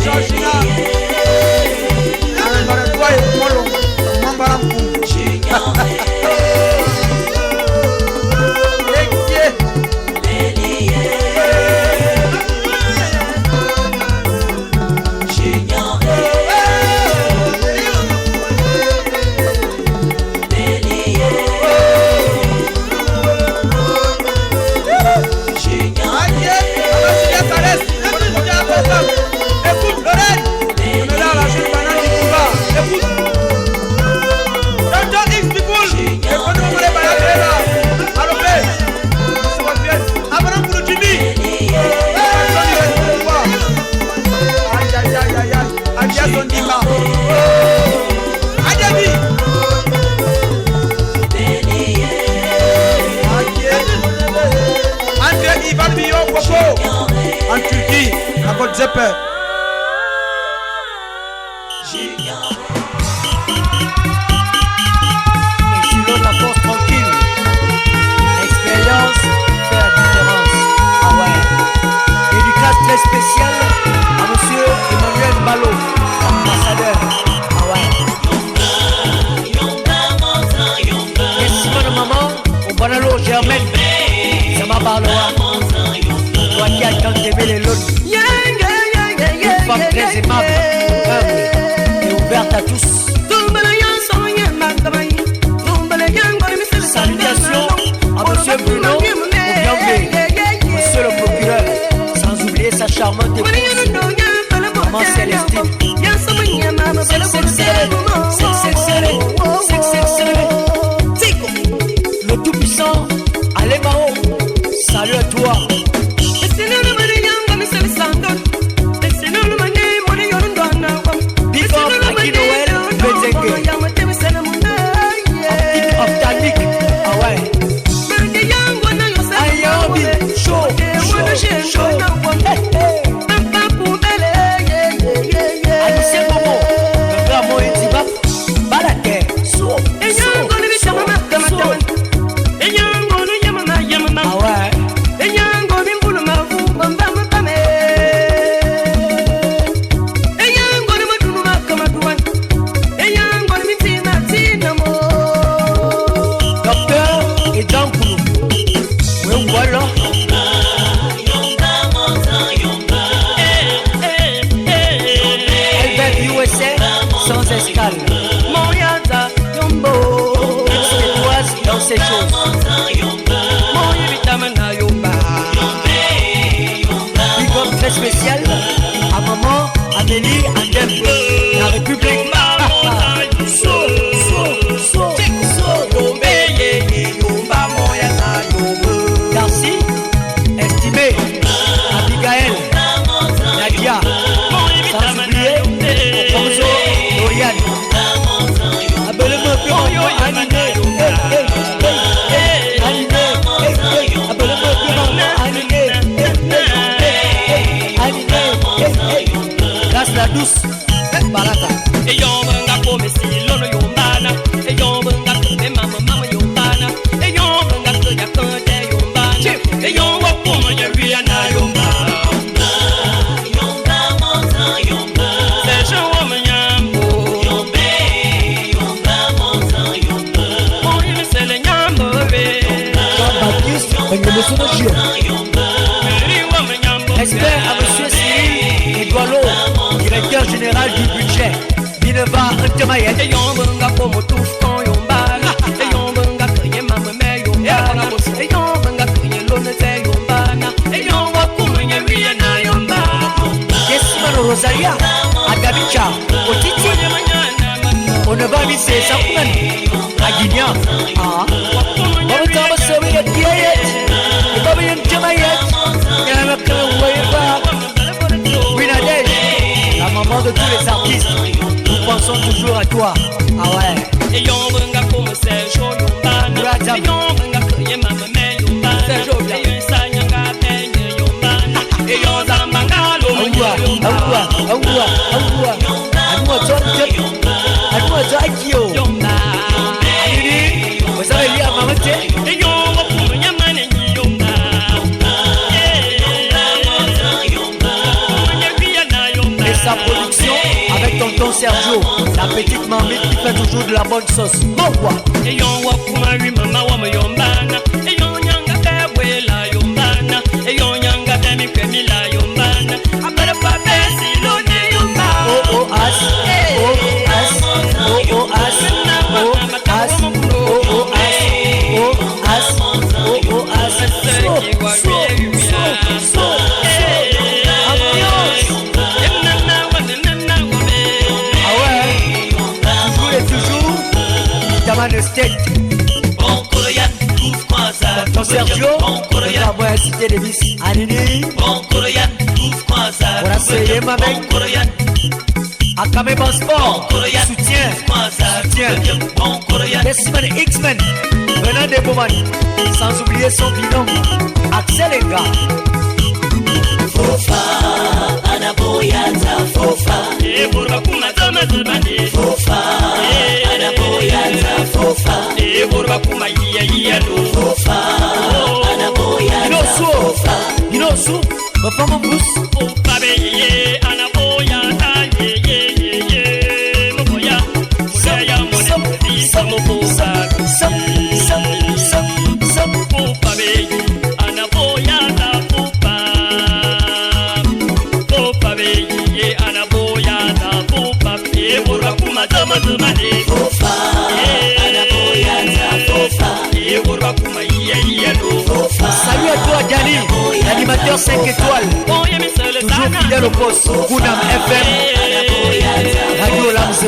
Georgie. Giuseppe. Et sur l'eau de la force tranquille. L'expérience fait la différence. Ah ouais. Dédicace très spéciale à monsieur Emmanuel Ballot, ambassadeur. Ah ouais. Merci mon maman, au bon allo Germaine. Ça m'a parlé. Toi qui attends d'aimer les lots. Une femme très aimable, humble et ouverte à tous. Salutations à monsieur Bruno Oubiambé, monsieur le procureur, sans oublier sa charmante épouse, maman Célestine. Le tout-puissant, allez Mao, salut à toi. Big up à Guy Noël, Benzengue. Optique ophtalmique, ah ouais. Ayabi, chaud, chaud, chaud. Alicia Momo, le grand Moïse Tiba, Balake, so, ah ouais. Ces choses. Big up très spécial à maman Amélie Andem, la République. Darcy, estimé, Abigail, Nadia, sans oublier Okonzo, Dorian. Abeleme animé. La douce, barata. Et yon venga pour me si l'on yombana. Et yon venga pour me mama yombana. Et yon venga pour ya kante yombana. Et yon wa pour me yariana yombana. C'est je wa me nyambo. Mon yime c'est le nyambo. Jean-Baptiste, un monsieur de Dieu. Respect à monsieur Cyril Edoualo, directeur général du budget. Bineva Ntemaye. Et yon venga pour me touffe quand yombana. Et yon venga crier maman me yombana. Et yon venga crier l'onne te yombana. Et yon va pour me yariana yombana. Yesimano Rosalia, Agabicha, Otiti. On ne va pas c'est ça pour Aguignan. Ah. On va t'en sauver le pied. Et pas bien Ntemaye. La maman de tous les artistes, nous pensons toujours à toi. Ah ouais. Et yon venga comme Sergio Yombana. Et yon venga crier maman me Yombana. Sergio et yon sanyanga penye Yombana. Et yon zambanga lo Yombana. Anouwa John Anouwa John Yombana. Anini, vous avez lu à maman te. Et yon va pour me yamane Yombana. Sa production avec tonton Sergio, la petite mamie qui fait toujours de la bonne sauce. Bon quoi. Et yon wa kumari mama wa me yombana. Et yon nyanga te la yombana. Et yon nyanga te mi kwemi la yombana. Apere pa besi lo ne yombana. Oh oh as, oh oh as, oh oh as, oh as, oh oh as, oh as, oh oh as. So. Taman State. Bon Coloyan, trouve quoi ça? Ton Sergio, on va voir Cité Davis. Anini. Bon Coloyan, trouve quoi ça? Voilà, c'est ma mec. Bon Coloyan. Akame Bon Sport. Soutien. Bon Coloyan. Desmond X-Men. Venant des Bowman. Sans oublier son binôme. Axel Enga. Fofa, Anabo. Borba kuma iya no. You know so. Papa mon bus. Papa be anaboya ta ye. Moboya. Moya mo bosa. Papa be anaboya ta papa. Papa be anaboya ta papa. Borba kuma dama ne. Salut à toi Gali, l'animateur 5 étoiles, toujours fidèle au poste, Gounam FM, Radio Lams.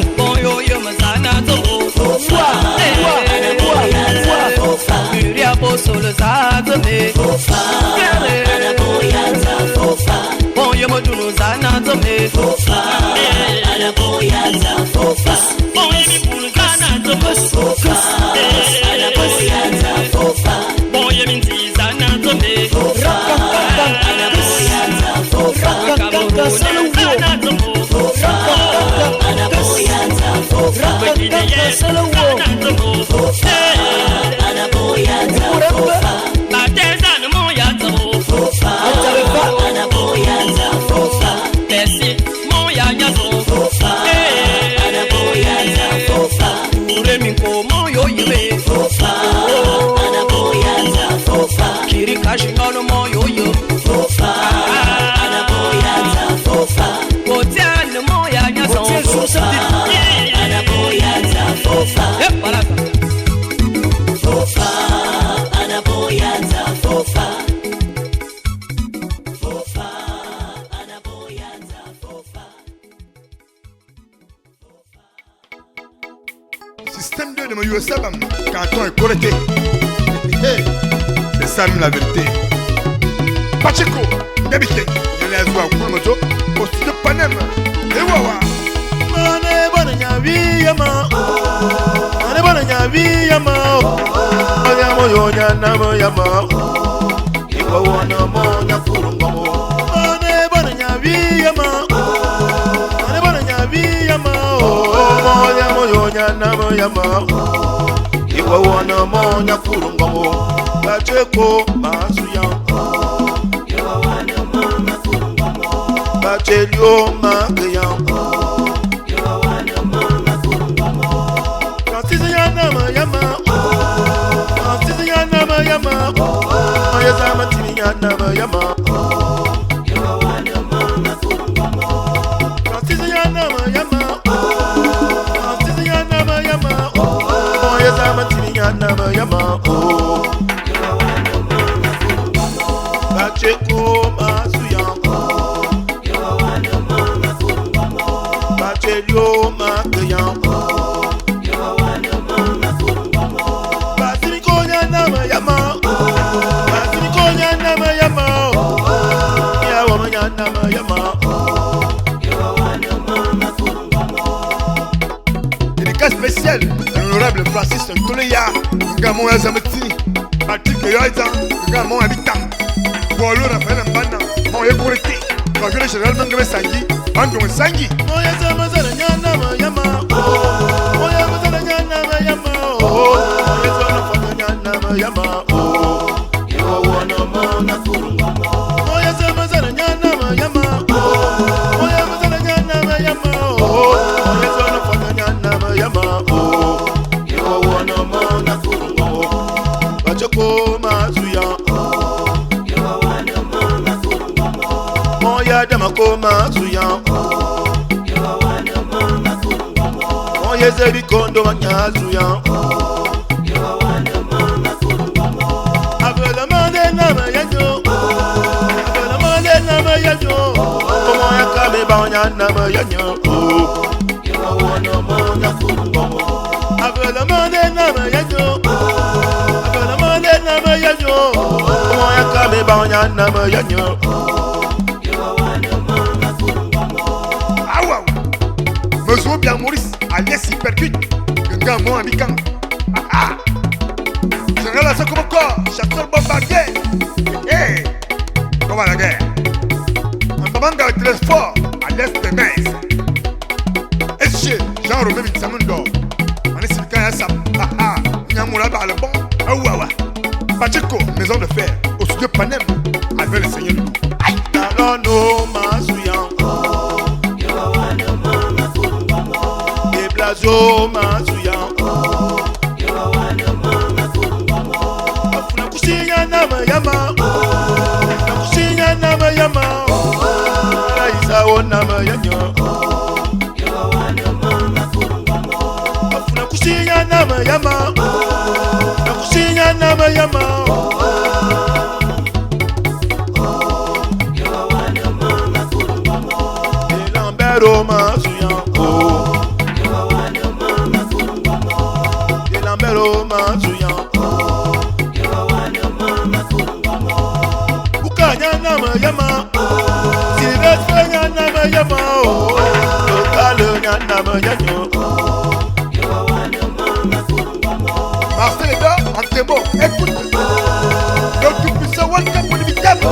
Système 2 de mon USAB, canton est collecté. C'est ça la vérité. Pacheco, Dabité, il y a un moto, au studio Panem. Et wawa. Mane bonanya viyama. Mane bonanya viyama. Oyamo yonya namo yama. Iwa wana mo nyakurungomo. Mane bonanya viyama. Mane bonanya viyama. Oyamo yonya namo yama. Iwa wana mo nyakurungomo. Pacheco masuya. Iwa wana mo nyakurungomo. Pachelio makayam. Spécial, l'honorable Francis Ntoleya, Gamon Azamati, Patrick Yoïta, Gamon Habitant, Bolo Raphaël Mbana, mon écourité, quand je le général Mangame Sangi, Andon Sangi, mon Yazamazana Yana Yama, mon Yazamazana Yana Yama, mon Yazamazana Yama, you are one of my Kuruma, mon Yazamazana Yana Yama, mon Yazamazana Yana Yama, Yama, oh, you are one of my Kurungo, Pacheco Masuya, oh, you are one of my Kurungo, Moya Damako Masuya, oh, you are one of my Kurungo, Moya Zebikondo Manyazuya, oh, you are one of my Kurungo, Abelamade Namayajo, Abelamade Namayajo, Moya Kabe Banya Namayajo, oh. Abelamane namayajo, abelamane namayajo, moya kabe banya namayajo. Awa, Monsieur bien Maurice, alias Hypercute, Ganga mo amikan. Ah, Général Asakomoko, Chateau Bombardier. Eh, comment la guerre? Un babanga très fort à l'est de Metz. Jean Romain Samundo, on est sur le cas. là-bas le bon. Ouawa. Pacheco, maison de fer. Au studio Panem. Avec le Seigneur. Aïe. Talono Masuyan. Eblazo Masuyan. Afuna kusinya nama yama. Kusinya nama yama. Raisa o nama yanyo. Afuna kusinya nama yama. Kusinya nama yama. Elambero Masuyan. Elambero Masuyan. Bukanya nama yama. Silvestre nama yama. Lokale nama yanyo. Marcel est là, Antemo, écoute. Le tout puissant, welcome pour l'invitable.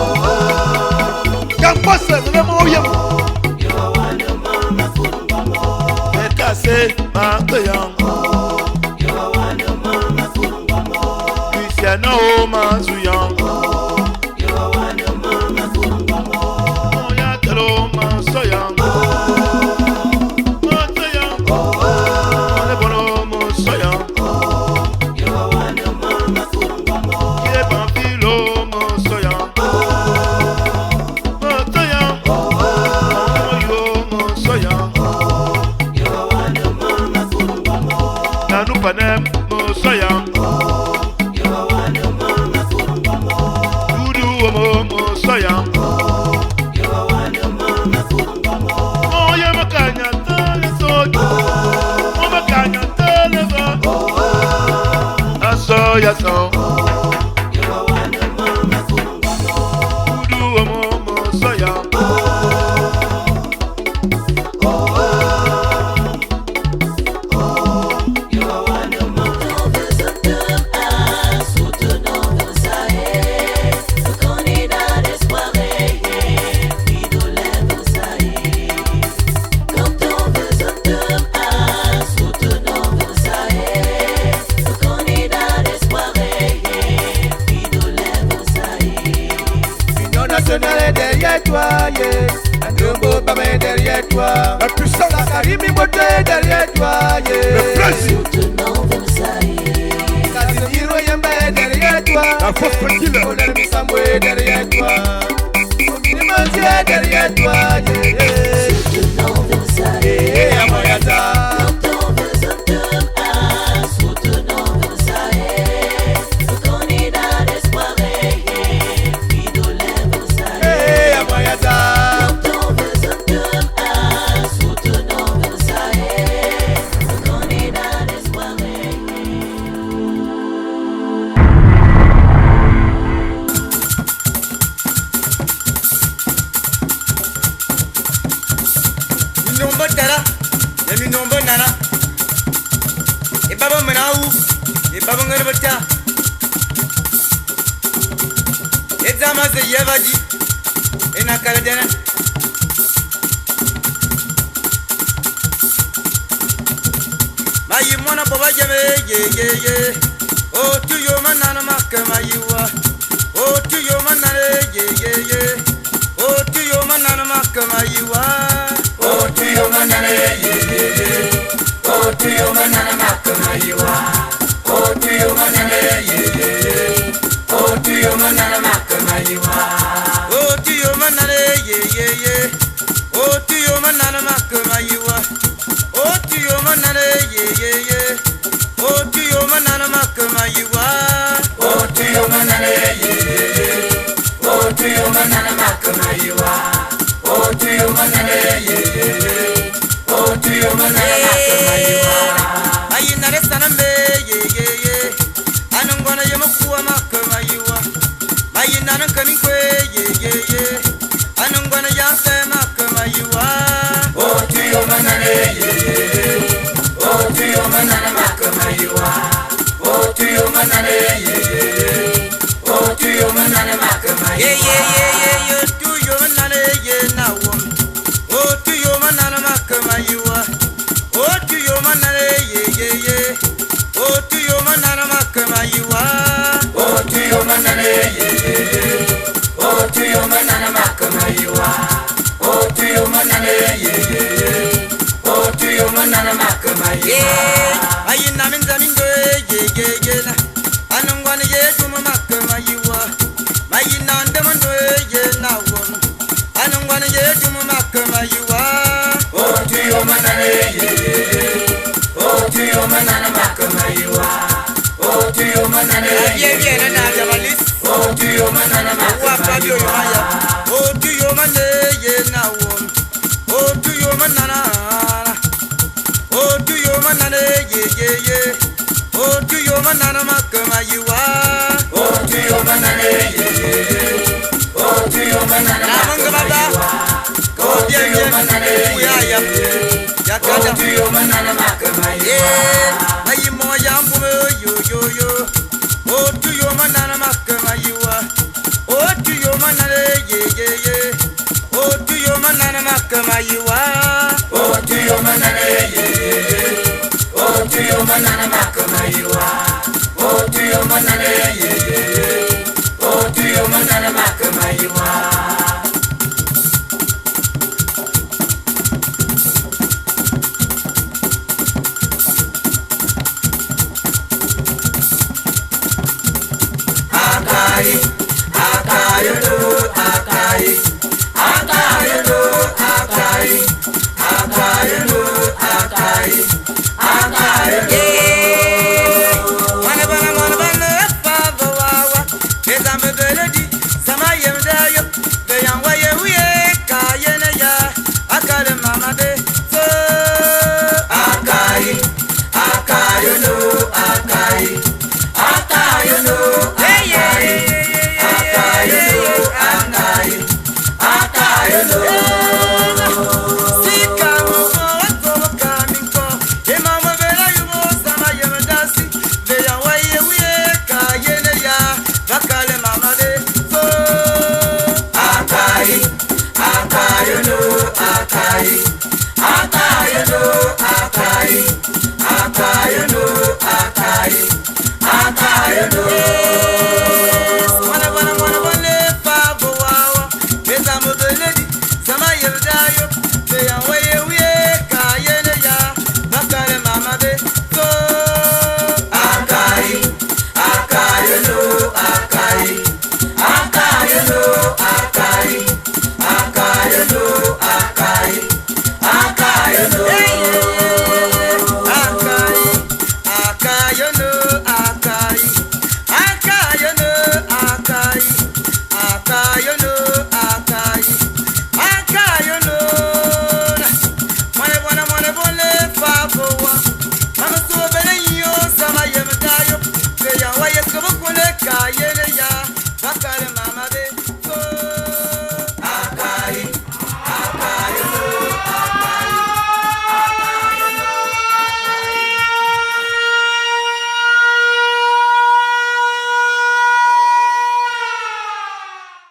Gambos, c'est vraiment rien. C'est cassé, Marteyan. Luciano Mansuyan. Oyatelo Mansoyan. Mansoyan. Olebono Mansoyan. Panem Mosoyan. Dudu Omo Mosoyan. Oye makanya tele soji. O makanya tele ba. Aso ya so. Dudu Omo Mosoyan. Derrière toi, yeah. Andrombo Bama est derrière toi. La puissance. La Karimi Bote est derrière toi, yeah. Le plaisir. Casimiro Yamba est derrière toi. La force tranquille. Oler Misambo est derrière toi. Ominimanzi est derrière toi, yeah. Yeah, Amoyata. Yevadi in a Canadian. My you wanna provide yeah. Oh, to your man, my you are. Oh, to your man, yeah. Oh, to your man, my you are. Oh, to your man, yeah. Oh, to your man, my you are. Oh, to your man, yeah. Oh, to your man, oh, to your man, yeah. Oh, to your man, oh, to your man, yeah. Oh, to your man, oh, to your man, yeah. Oh, to your man, oh, to your man, yeah. Oh, to your man, I in the sun, yeah. I'm gonna yamakuwa makama yuwa. Mayi nana coming kwe, yeah. I'm gonna yase makama yuwa. Oh, to your manane, yeah. Oh, to your manana makama yuwa. Oh, to your manane, yeah. Oh, to your manana makama yuwa. Yeah. You to your manane, yeah, now. Oh, to your manana makama yuwa. Oh, to your manane, yeah. Oh, to your manana makama. makama yiwa. Otu yo manana ye. Otu yo manana makama yiwa. Otu yo manana ye. Ye na na jabalis. Otu yo manana makama yiwa. Otu yo manana ye na won. Otu yo manana. Otu yo manana ye. Otu yo manana makama yiwa. Otu yo manana ye. Otu yo manana makama yiwa. Otu yo manana ye. Otu yo manana makama yiwa. Ayi mo yambu yo. Otu yo manana makama yiwa. Otu yo manana ye. Otu yo manana makama yiwa. Otu yo manana ye. Otu yo manana makama yiwa. Otu yo manana ye. Otu yo manana makama yiwa. Akai, akayolo, akai, akayolo, akai, akayolo, akai, akayolo.